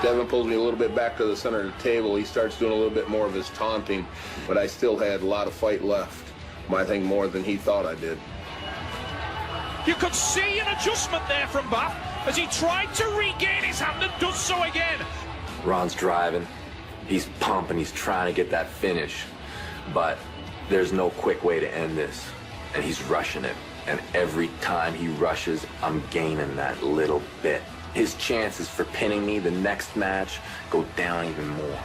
[SPEAKER 21] Devon pulls me a little bit back to the center of the table. He starts doing a little bit more of his taunting, but I still had a lot of fight left. I think more than he thought I did.
[SPEAKER 5] You could see an adjustment there from Bath as he tried to regain his hand and does so again.
[SPEAKER 14] Ron's driving. He's pumping. He's trying to get that finish. But there's no quick way to end this. And he's rushing it. And every time he rushes, I'm gaining that little bit. His chances for pinning me the next match go down even more.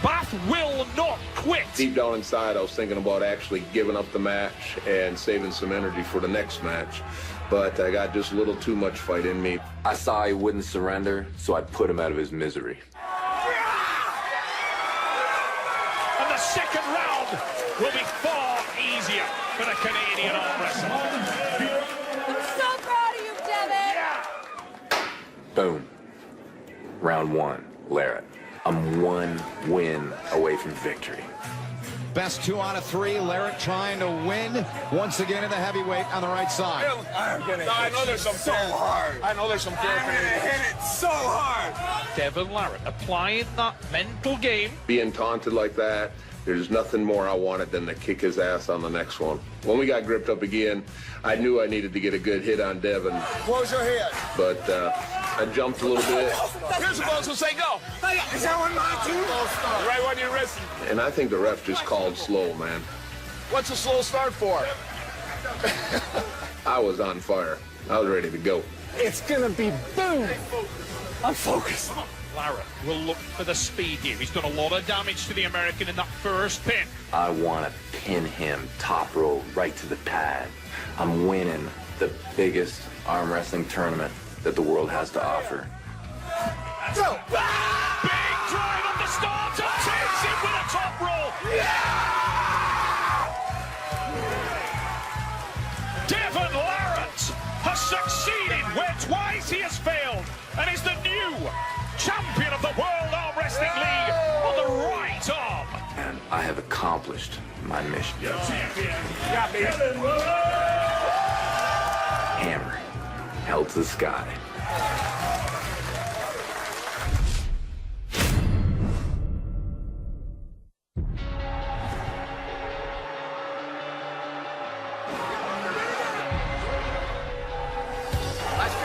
[SPEAKER 5] Bath will not quit.
[SPEAKER 21] Deep down inside, I was thinking about actually giving up the match and saving some energy for the next match. But I got just a little too much fight in me.
[SPEAKER 14] I saw he wouldn't surrender, so I put him out of his misery.
[SPEAKER 5] And the second round will be far easier for the Canadian arm wrestler.
[SPEAKER 20] I'm so proud of you, Devon.
[SPEAKER 5] Yeah.
[SPEAKER 14] Boom. Round one. Larrat. I'm one win away from victory.
[SPEAKER 4] Best 2 out of 3. Larrat trying to win once again in the heavyweight on the right side.
[SPEAKER 13] I know there's some so hard. I know there's some fair. I'm gonna hit it so hard.
[SPEAKER 5] Devon Larratt applying that mental game.
[SPEAKER 21] Being taunted like that, there's nothing more I wanted than to kick his ass on the next one. When we got gripped up again, I knew I needed to get a good hit on Devon.
[SPEAKER 13] Close your head.
[SPEAKER 21] But I jumped a little bit.
[SPEAKER 13] You're supposed to say go. Is that one mine too? Right when you're wrestling.
[SPEAKER 21] And I think the ref just called slow, man.
[SPEAKER 13] What's a slow start for?
[SPEAKER 21] I was on fire. I was ready to go.
[SPEAKER 13] It's gonna be boom. I'm focused.
[SPEAKER 5] Larrat will look for the speed here. He's done a lot of damage to the American in that first pin.
[SPEAKER 14] I want to pin him top row right to the pad. I'm winning the biggest arm wrestling tournament that the world has to offer.
[SPEAKER 5] Go! Big drive on the starter. Takes it with a top roll. Devon Larratt has succeeded where twice he has failed and is the new champion of the World Arm Wrestling League on the right arm.
[SPEAKER 14] And I have accomplished my mission. Hammer held to the sky.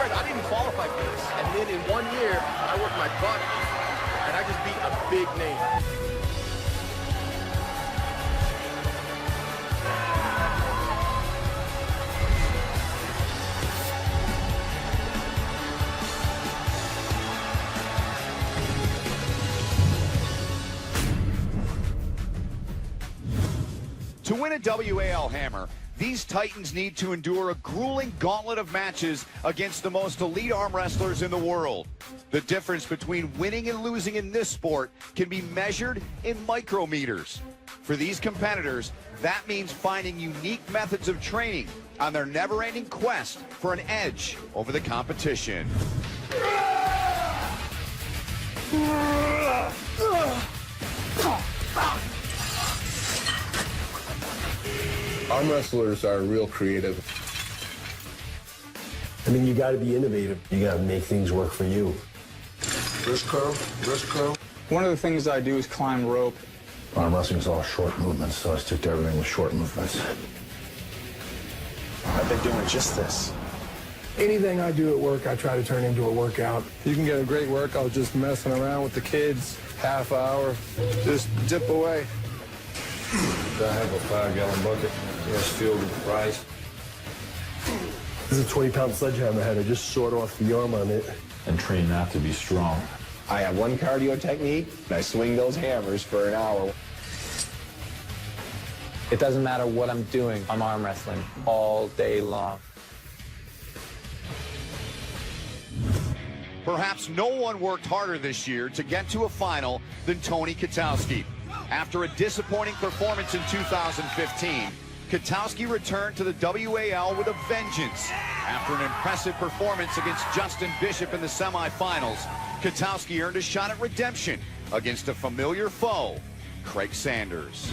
[SPEAKER 13] I didn't qualify for this, and then in 1 year, I worked my butt off, and I just beat a big name.
[SPEAKER 4] To win a WAL hammer, these Titans need to endure a grueling gauntlet of matches against the most elite arm wrestlers in the world. The difference between winning and losing in this sport can be measured in micrometers. For these competitors, that means finding unique methods of training on their never-ending quest for an edge over the competition.
[SPEAKER 21] Arm wrestlers are real creative.
[SPEAKER 22] I mean, you got to be innovative. You got to make things work for you.
[SPEAKER 21] Wrist curl, wrist curl.
[SPEAKER 3] One of the things I do is climb rope.
[SPEAKER 22] Arm wrestling's all short movements, so I stick to everything with short movements.
[SPEAKER 3] I've been doing just this.
[SPEAKER 12] Anything I do at work, I try to turn into a workout. You can get a great workout just messing around with the kids, half hour, just dip away.
[SPEAKER 22] I have a 5-gallon bucket. It's filled with rice. This is a 20-pound sledgehammer head. I just sawed off the arm on it. And train not to be strong.
[SPEAKER 3] I have one cardio technique, and I swing those hammers for an hour.
[SPEAKER 2] It doesn't matter what I'm doing, I'm arm wrestling all day long.
[SPEAKER 4] Perhaps no one worked harder this year to get to a final than Tony Kotowski. After a disappointing performance in 2015, Kotowski returned to the WAL with a vengeance. After an impressive performance against Justin Bishop in the semifinals, Kotowski earned a shot at redemption against a familiar foe, Craig Sanders.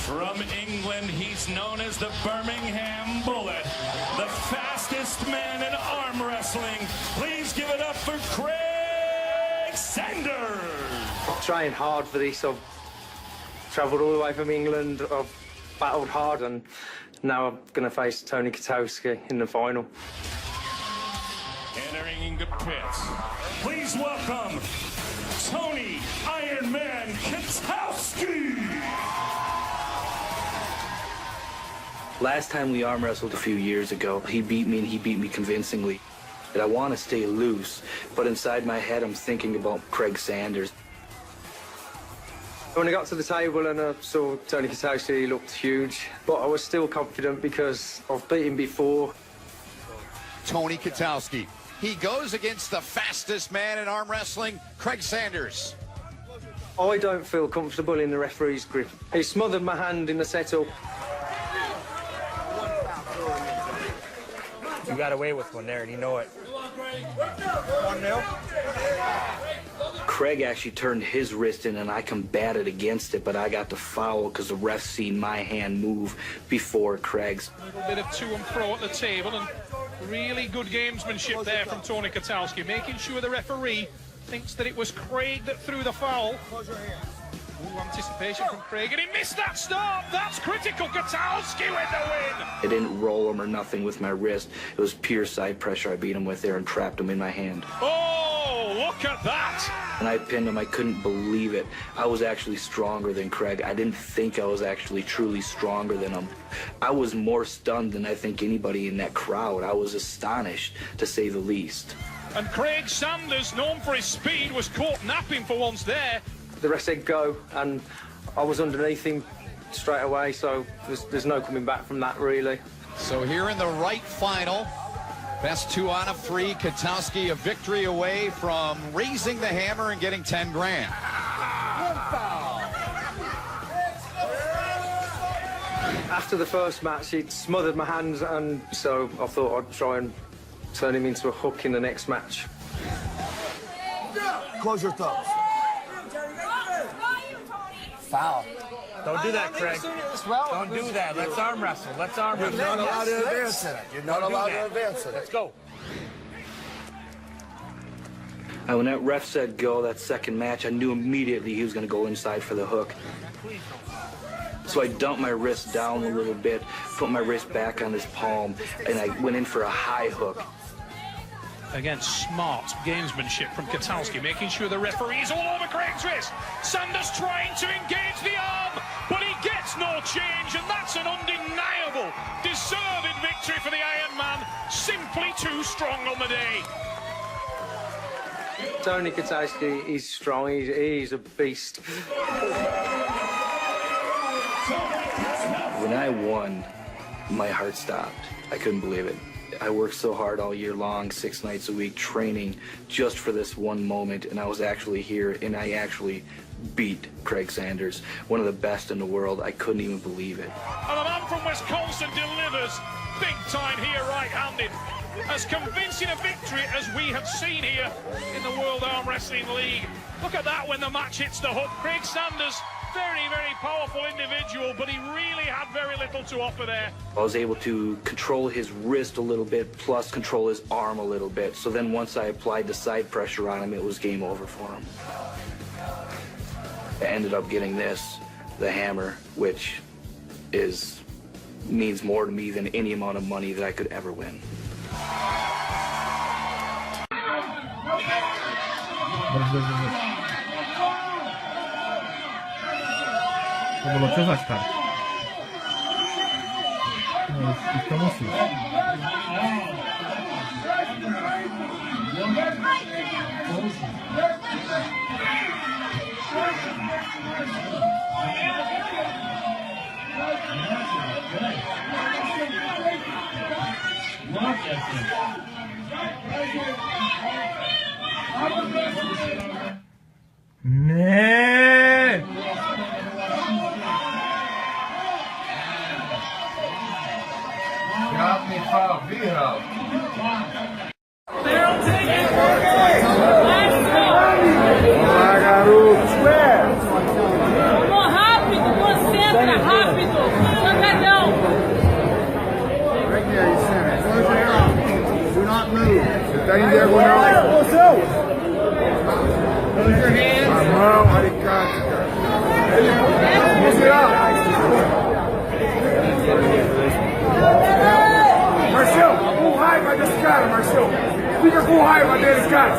[SPEAKER 5] From England, he's known as the Birmingham Bullet, the fastest man in arm wrestling. Please give it up for Craig Sanders.
[SPEAKER 23] I've trained hard for this. I've travelled all the way from England. I've battled hard, and now I'm going to face Tony Kotowski in the final.
[SPEAKER 5] Entering the pits, please welcome Tony Iron Man Kotowski.
[SPEAKER 23] Last time we arm wrestled a few years ago, he beat me, and he beat me convincingly. And I want to stay loose, but inside my head I'm thinking about Craig Sanders. When I got to the table and I saw Tony Kotowski, he looked huge, but I was still confident because I've beat him before.
[SPEAKER 4] Tony Kotowski. He goes against the fastest man in arm wrestling, Craig Sanders.
[SPEAKER 23] I don't feel comfortable in the referee's grip. He smothered my hand in the setup.
[SPEAKER 2] You got away with one there, and you know it. 1-0.
[SPEAKER 23] Craig actually turned his wrist in, and I combated against it, but I got the foul because the ref seen my hand move before Craig's.
[SPEAKER 5] A little bit of to and fro at the table, and really good gamesmanship there from Tony Kotowski, making sure the referee thinks that it was Craig that threw the foul. Ooh, anticipation from Craig, and he missed that start. That's critical. Kotowski with the win.
[SPEAKER 23] I didn't roll him or nothing with my wrist. It was pure side pressure I beat him with there and trapped him in my hand.
[SPEAKER 5] Oh, look at that.
[SPEAKER 23] And I pinned him. I couldn't believe it. I was actually stronger than Craig. I didn't think I was actually truly stronger than him. I was more stunned than I think anybody in that crowd. I was astonished, to say the least.
[SPEAKER 5] And Craig Sanders, known for his speed, was caught napping for once there.
[SPEAKER 2] The ref said go, and I was underneath him straight away, so there's no coming back from that, really.
[SPEAKER 4] So here in the right final, best 2 out of 3, Kotowski a victory away from raising the hammer and getting 10 grand.
[SPEAKER 2] After the first match, he smothered my hands, and so I thought I'd try and turn him into a hook in the next match.
[SPEAKER 13] Close your thumbs.
[SPEAKER 2] Foul. Don't do that, Craig. Don't do that. Let's arm wrestle. Let's arm wrestle.
[SPEAKER 13] You're not allowed to advance in it. You're not allowed to advance in it.
[SPEAKER 2] Let's go.
[SPEAKER 23] And when that ref said go, that second match, I knew immediately he was going to go inside for the hook. So I dumped my wrist down a little bit, put my wrist back on his palm, and I went in for a high hook.
[SPEAKER 5] Again, smart gamesmanship from Kotowski, making sure the referee's all over Craig's wrist. Sanders trying to engage the arm, but he gets no change, and that's an undeniable, deserved victory for the Iron Man. Simply too strong on the day.
[SPEAKER 2] Tony Kotowski, he's strong. He's a beast.
[SPEAKER 23] When I won, my heart stopped. I couldn't believe it. I worked so hard all year long, 6 nights a week, training just for this one moment, and I was actually here, and I actually beat Craig Sanders, one of the best in the world. I couldn't even believe it.
[SPEAKER 5] And the man from Wisconsin delivers big time here, right-handed. As convincing a victory as we have seen here in the World Arm Wrestling League. Look at that when the match hits the hook. Craig Sanders, very, very powerful individual, but he really had very little to offer there.
[SPEAKER 23] I was able to control his wrist a little bit, plus control his arm a little bit. So then once I applied the side pressure on him, it was game over for him. I ended up getting this, the hammer, which means more to me than any amount of money that I could ever win.
[SPEAKER 12] Como lo las cartas. Estamos así. Nee! Gaat niet fout, wie houdt? Olá, garoto!
[SPEAKER 15] Vamos rápido, concentra, rápido! Sangradão!
[SPEAKER 12] Right there, you center. Do not move. Você tá em diagonal. Posição! Close your hands. A mão, alicate, cara. Marcelo, com raiva desse cara, Marcelo. Fica com raiva deles, cara.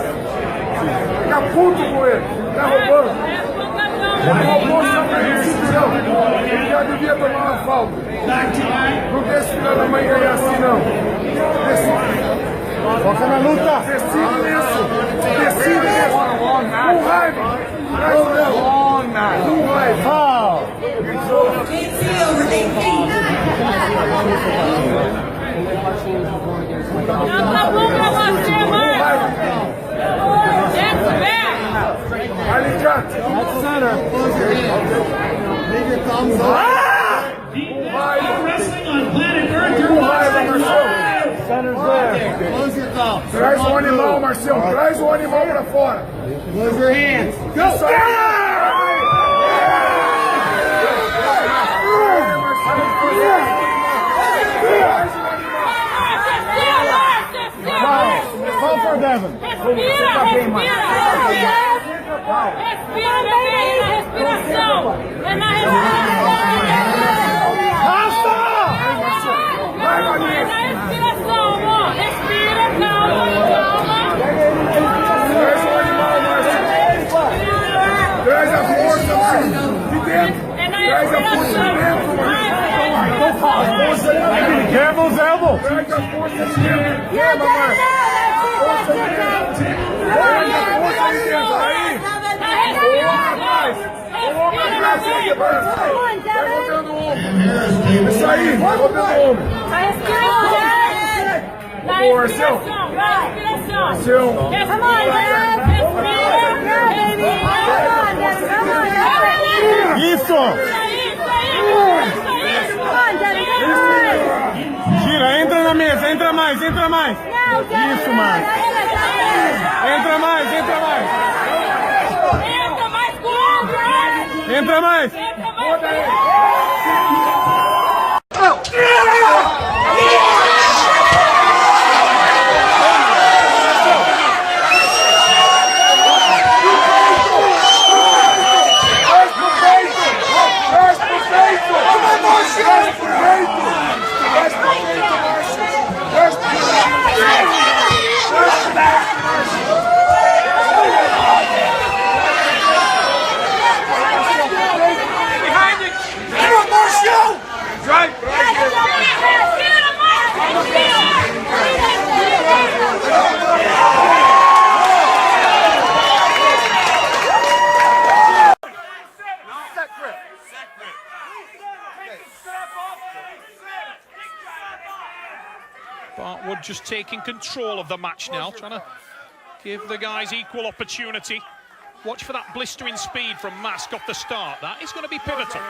[SPEAKER 12] Fica puto com ele. Tá roubando. Ele roubou só pra restituição. Ele já devia tomar uma falta. Não deixa esse filho da mãe ganhar assim, não. Foca na luta. Decide isso. Decide isso. Com raiva. Com raiva.
[SPEAKER 15] Tá bom pra você, mãe! That's bad!
[SPEAKER 12] Alicate! That's center. Leave your thumbs up.
[SPEAKER 5] Wrestling on planet Earth.
[SPEAKER 12] Center's there. Traz o animal, Marcelo. Traz o animal pra fora.
[SPEAKER 19] Close your hands.
[SPEAKER 12] Isso aí.
[SPEAKER 19] Call for Devon.
[SPEAKER 15] Respira, bebê, na respiração. É na respiração.
[SPEAKER 19] Rasta!
[SPEAKER 15] É na respiração, amor. Respira, calma.
[SPEAKER 12] Traz o animal, Marcelo. Traz a força, Marcelo. De dentro. Traz a força de dentro, Marcelo.
[SPEAKER 19] Devil's elbow.
[SPEAKER 12] Traz a força de dentro. Força de dentro. Força de dentro. Aí. Coloca atrás aí, Marcelo. Vai rodando o ombro. Isso aí, vai rodando o ombro. Boa, Marcelo. Marcelo.
[SPEAKER 19] Isso! Gira, entra na mesa, entra mais. Isso, mais. Entra mais. Entra mais.
[SPEAKER 5] Bartwood just taking control of the match now, trying to give the guys equal opportunity. Watch for that blistering speed from Mask off the start. That is going to be pivotal.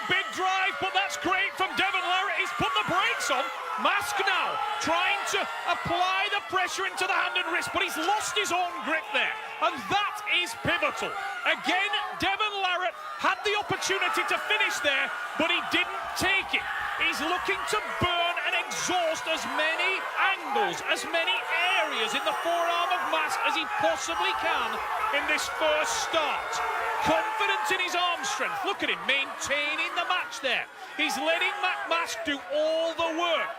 [SPEAKER 5] Big drive, but that's great from Devon Larratt. He's put the brakes on. Mask now trying to apply the pressure into the hand and wrist, but he's lost his own grip there. And that is pivotal. Again, Devon Larratt had the opportunity to finish there, but he didn't take it. He's looking to burn and exhaust as many angles, as many areas in the forearm of Mask as he possibly can in this first start. Confident in his arm strength. Look at him maintaining the match there. He's letting Mask do all the work.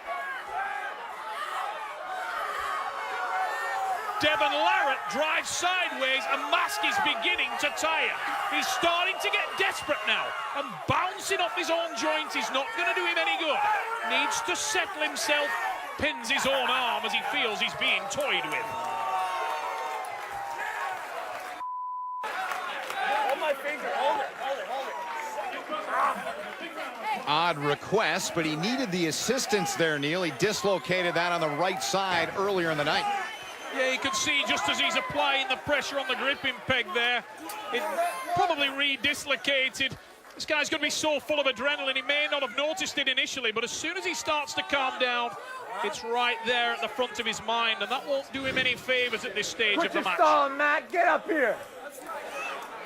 [SPEAKER 5] Devon Larratt drives sideways and Mask is beginning to tire. He's starting to get desperate now and bouncing off his own joint is not going to do him any good. Needs to settle himself, pins his own arm as he feels he's being toyed with.
[SPEAKER 13] Hold my finger, hold it.
[SPEAKER 4] Odd request, but he needed the assistance there, Neil. He dislocated that on the right side earlier in the night.
[SPEAKER 5] Yeah, you can see just as he's applying the pressure on the gripping peg there, it probably re-dislocated. This guy's going to be so full of adrenaline, he may not have noticed it initially, but as soon as he starts to calm down, it's right there at the front of his mind, and that won't do him any favors at this stage of the match.
[SPEAKER 13] Put your stall, Matt. Get up here.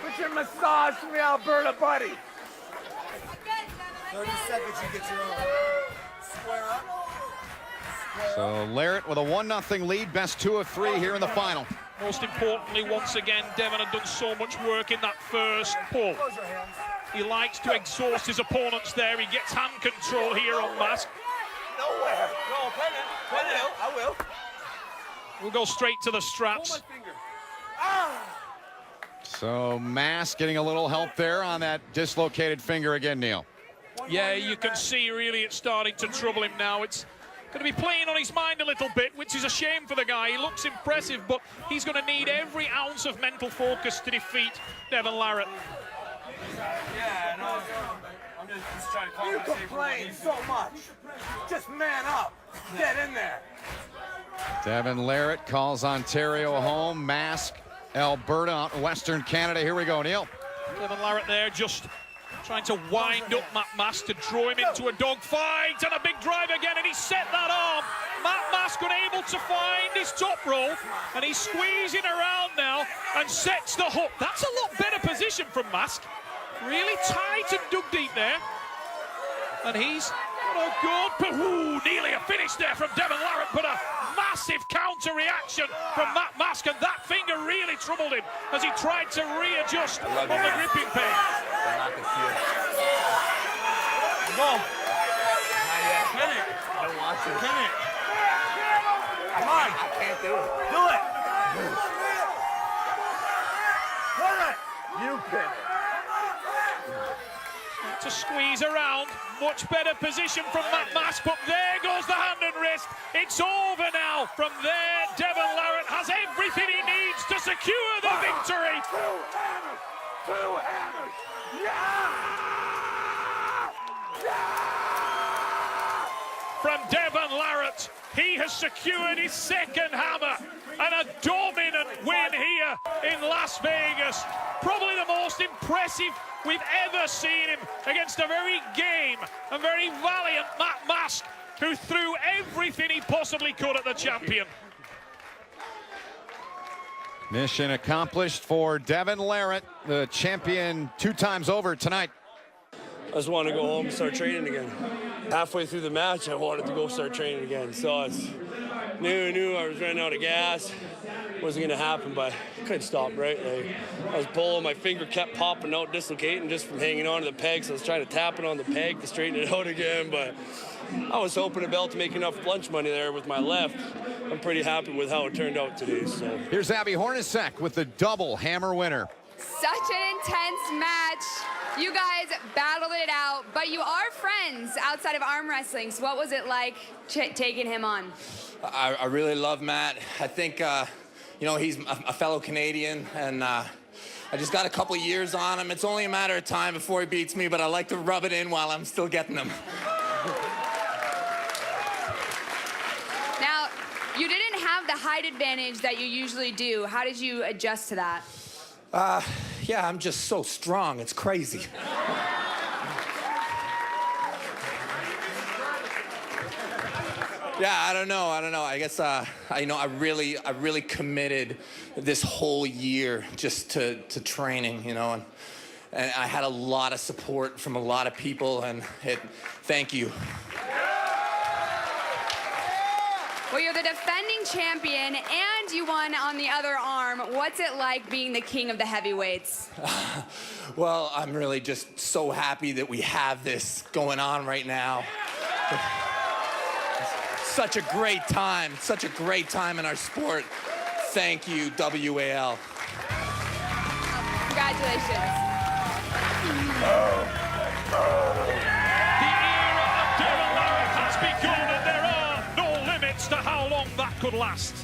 [SPEAKER 13] Put your massage from the Alberta buddy. 30 seconds, you get your own. Square up.
[SPEAKER 4] So Larratt with a 1-0 lead, best 2 of 3 here in the final.
[SPEAKER 5] Most importantly, once again, Devon had done so much work in that first pull. He likes to exhaust his opponents there. He gets hand control here on Mask.
[SPEAKER 13] Nowhere. No, I will.
[SPEAKER 5] We'll go straight to the straps.
[SPEAKER 4] So Mask getting a little help there on that dislocated finger again, Neil.
[SPEAKER 5] Yeah, you can see really it's starting to trouble him now. It's going to be playing on his mind a little bit, which is a shame for the guy. He looks impressive, but he's going to need every ounce of mental focus to defeat Devon Larratt.
[SPEAKER 13] Yeah, no, I'm just trying to call. You complain so much. Just man up. Get in there.
[SPEAKER 4] Devon Larratt calls Ontario home. Mask, Alberta, out in Western Canada. Here we go, Neil.
[SPEAKER 5] Devon Larratt there just Trying to wind up Matt Mask to draw him into a dogfight, and a big drive again, and he set that arm. Matt Mask unable to find his top roll, and he's squeezing around now and sets the hook. That's a lot better position from Mask. Really tight and dug deep there. And he's good, but nearly a finish there from Devon Larratt, but a massive counter reaction from Matt Mask, and that finger really troubled him as he tried to readjust on the gripping pain.
[SPEAKER 15] Go.
[SPEAKER 18] Pin it. I don't want to.
[SPEAKER 15] Pin it. Come on.
[SPEAKER 18] I can't do it.
[SPEAKER 15] Do it.
[SPEAKER 18] Pin it. You pin it.
[SPEAKER 5] To squeeze around, much better position from Matt Mask, but there goes the hand and wrist. It's over now. From there, Devon Larratt has everything he needs to secure the victory.
[SPEAKER 15] Two hammers. Yeah! Yeah!
[SPEAKER 5] From Devon Larratt, he has secured his second hammer, and a dominant win here in Las Vegas. Probably the most impressive we've ever seen him against a very game and very valiant Matt Mask, who threw everything he possibly could at the champion.
[SPEAKER 4] Mission accomplished for Devon Larratt, the champion 2 times over tonight.
[SPEAKER 11] I just wanted to go home and start training again. Halfway through the match, I wanted to go start training again. So I knew I was running out of gas. Wasn't gonna happen, but I couldn't stop, right? I was pulling, my finger kept popping out, dislocating just from hanging on to the peg, so I was trying to tap it on the peg to straighten it out again, but I was hoping to be able to make enough lunch money there with my left. I'm pretty happy with how it turned out today, so.
[SPEAKER 4] Here's Abby Hornacek with the double hammer winner.
[SPEAKER 16] Such an intense match. You guys battled it out, but you are friends outside of arm wrestling, so what was it like taking him on?
[SPEAKER 18] I really love Matt. I think, you know, he's a fellow Canadian, and I just got a couple years on him. It's only a matter of time before he beats me, but I like to rub it in while I'm still getting him.
[SPEAKER 16] Now, you didn't have the height advantage that you usually do. How did you adjust to that?
[SPEAKER 18] Yeah, I'm just so strong. It's crazy. Yeah, I don't know. I guess I really committed this whole year just to training, you know, and I had a lot of support from a lot of people, and thank you.
[SPEAKER 16] Well, you're the defending champion, and you won on the other arm. What's it like being the king of the heavyweights?
[SPEAKER 18] Well, I'm really just so happy that we have this going on right now. Such a great time in our sport. Thank you, WAL.
[SPEAKER 16] Congratulations.
[SPEAKER 5] The era of Devon Larratt has begun, and there are no limits to how long that could last.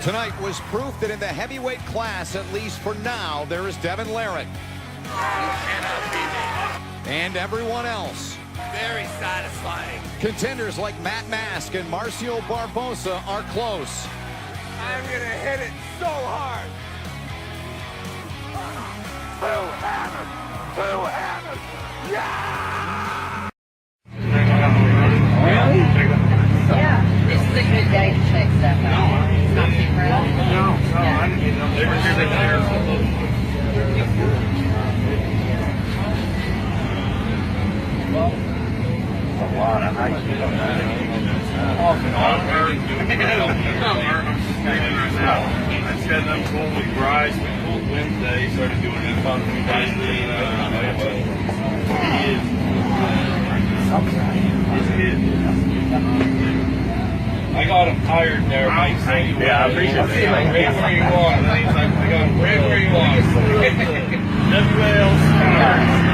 [SPEAKER 4] Tonight was proof that in the heavyweight class, at least for now, there is Devon Larratt. And everyone else.
[SPEAKER 18] Very satisfying.
[SPEAKER 4] Contenders like Matt Mask and Marcio Barbosa are close.
[SPEAKER 18] I'm gonna hit it so hard.
[SPEAKER 15] Two hammers. Yeah!
[SPEAKER 17] Yeah. This is a good day to check stuff out. It's not too early.
[SPEAKER 15] No, I didn't get them. They were here there. A lot of nice people. Off and on. I'm right now. I said I'm going with Bryce. We pulled Wednesday. Started doing it on Wednesday. He is. I got him tired there, Mike. Yeah, I appreciate it. Right where you want. I got him right where you want. WL Stars.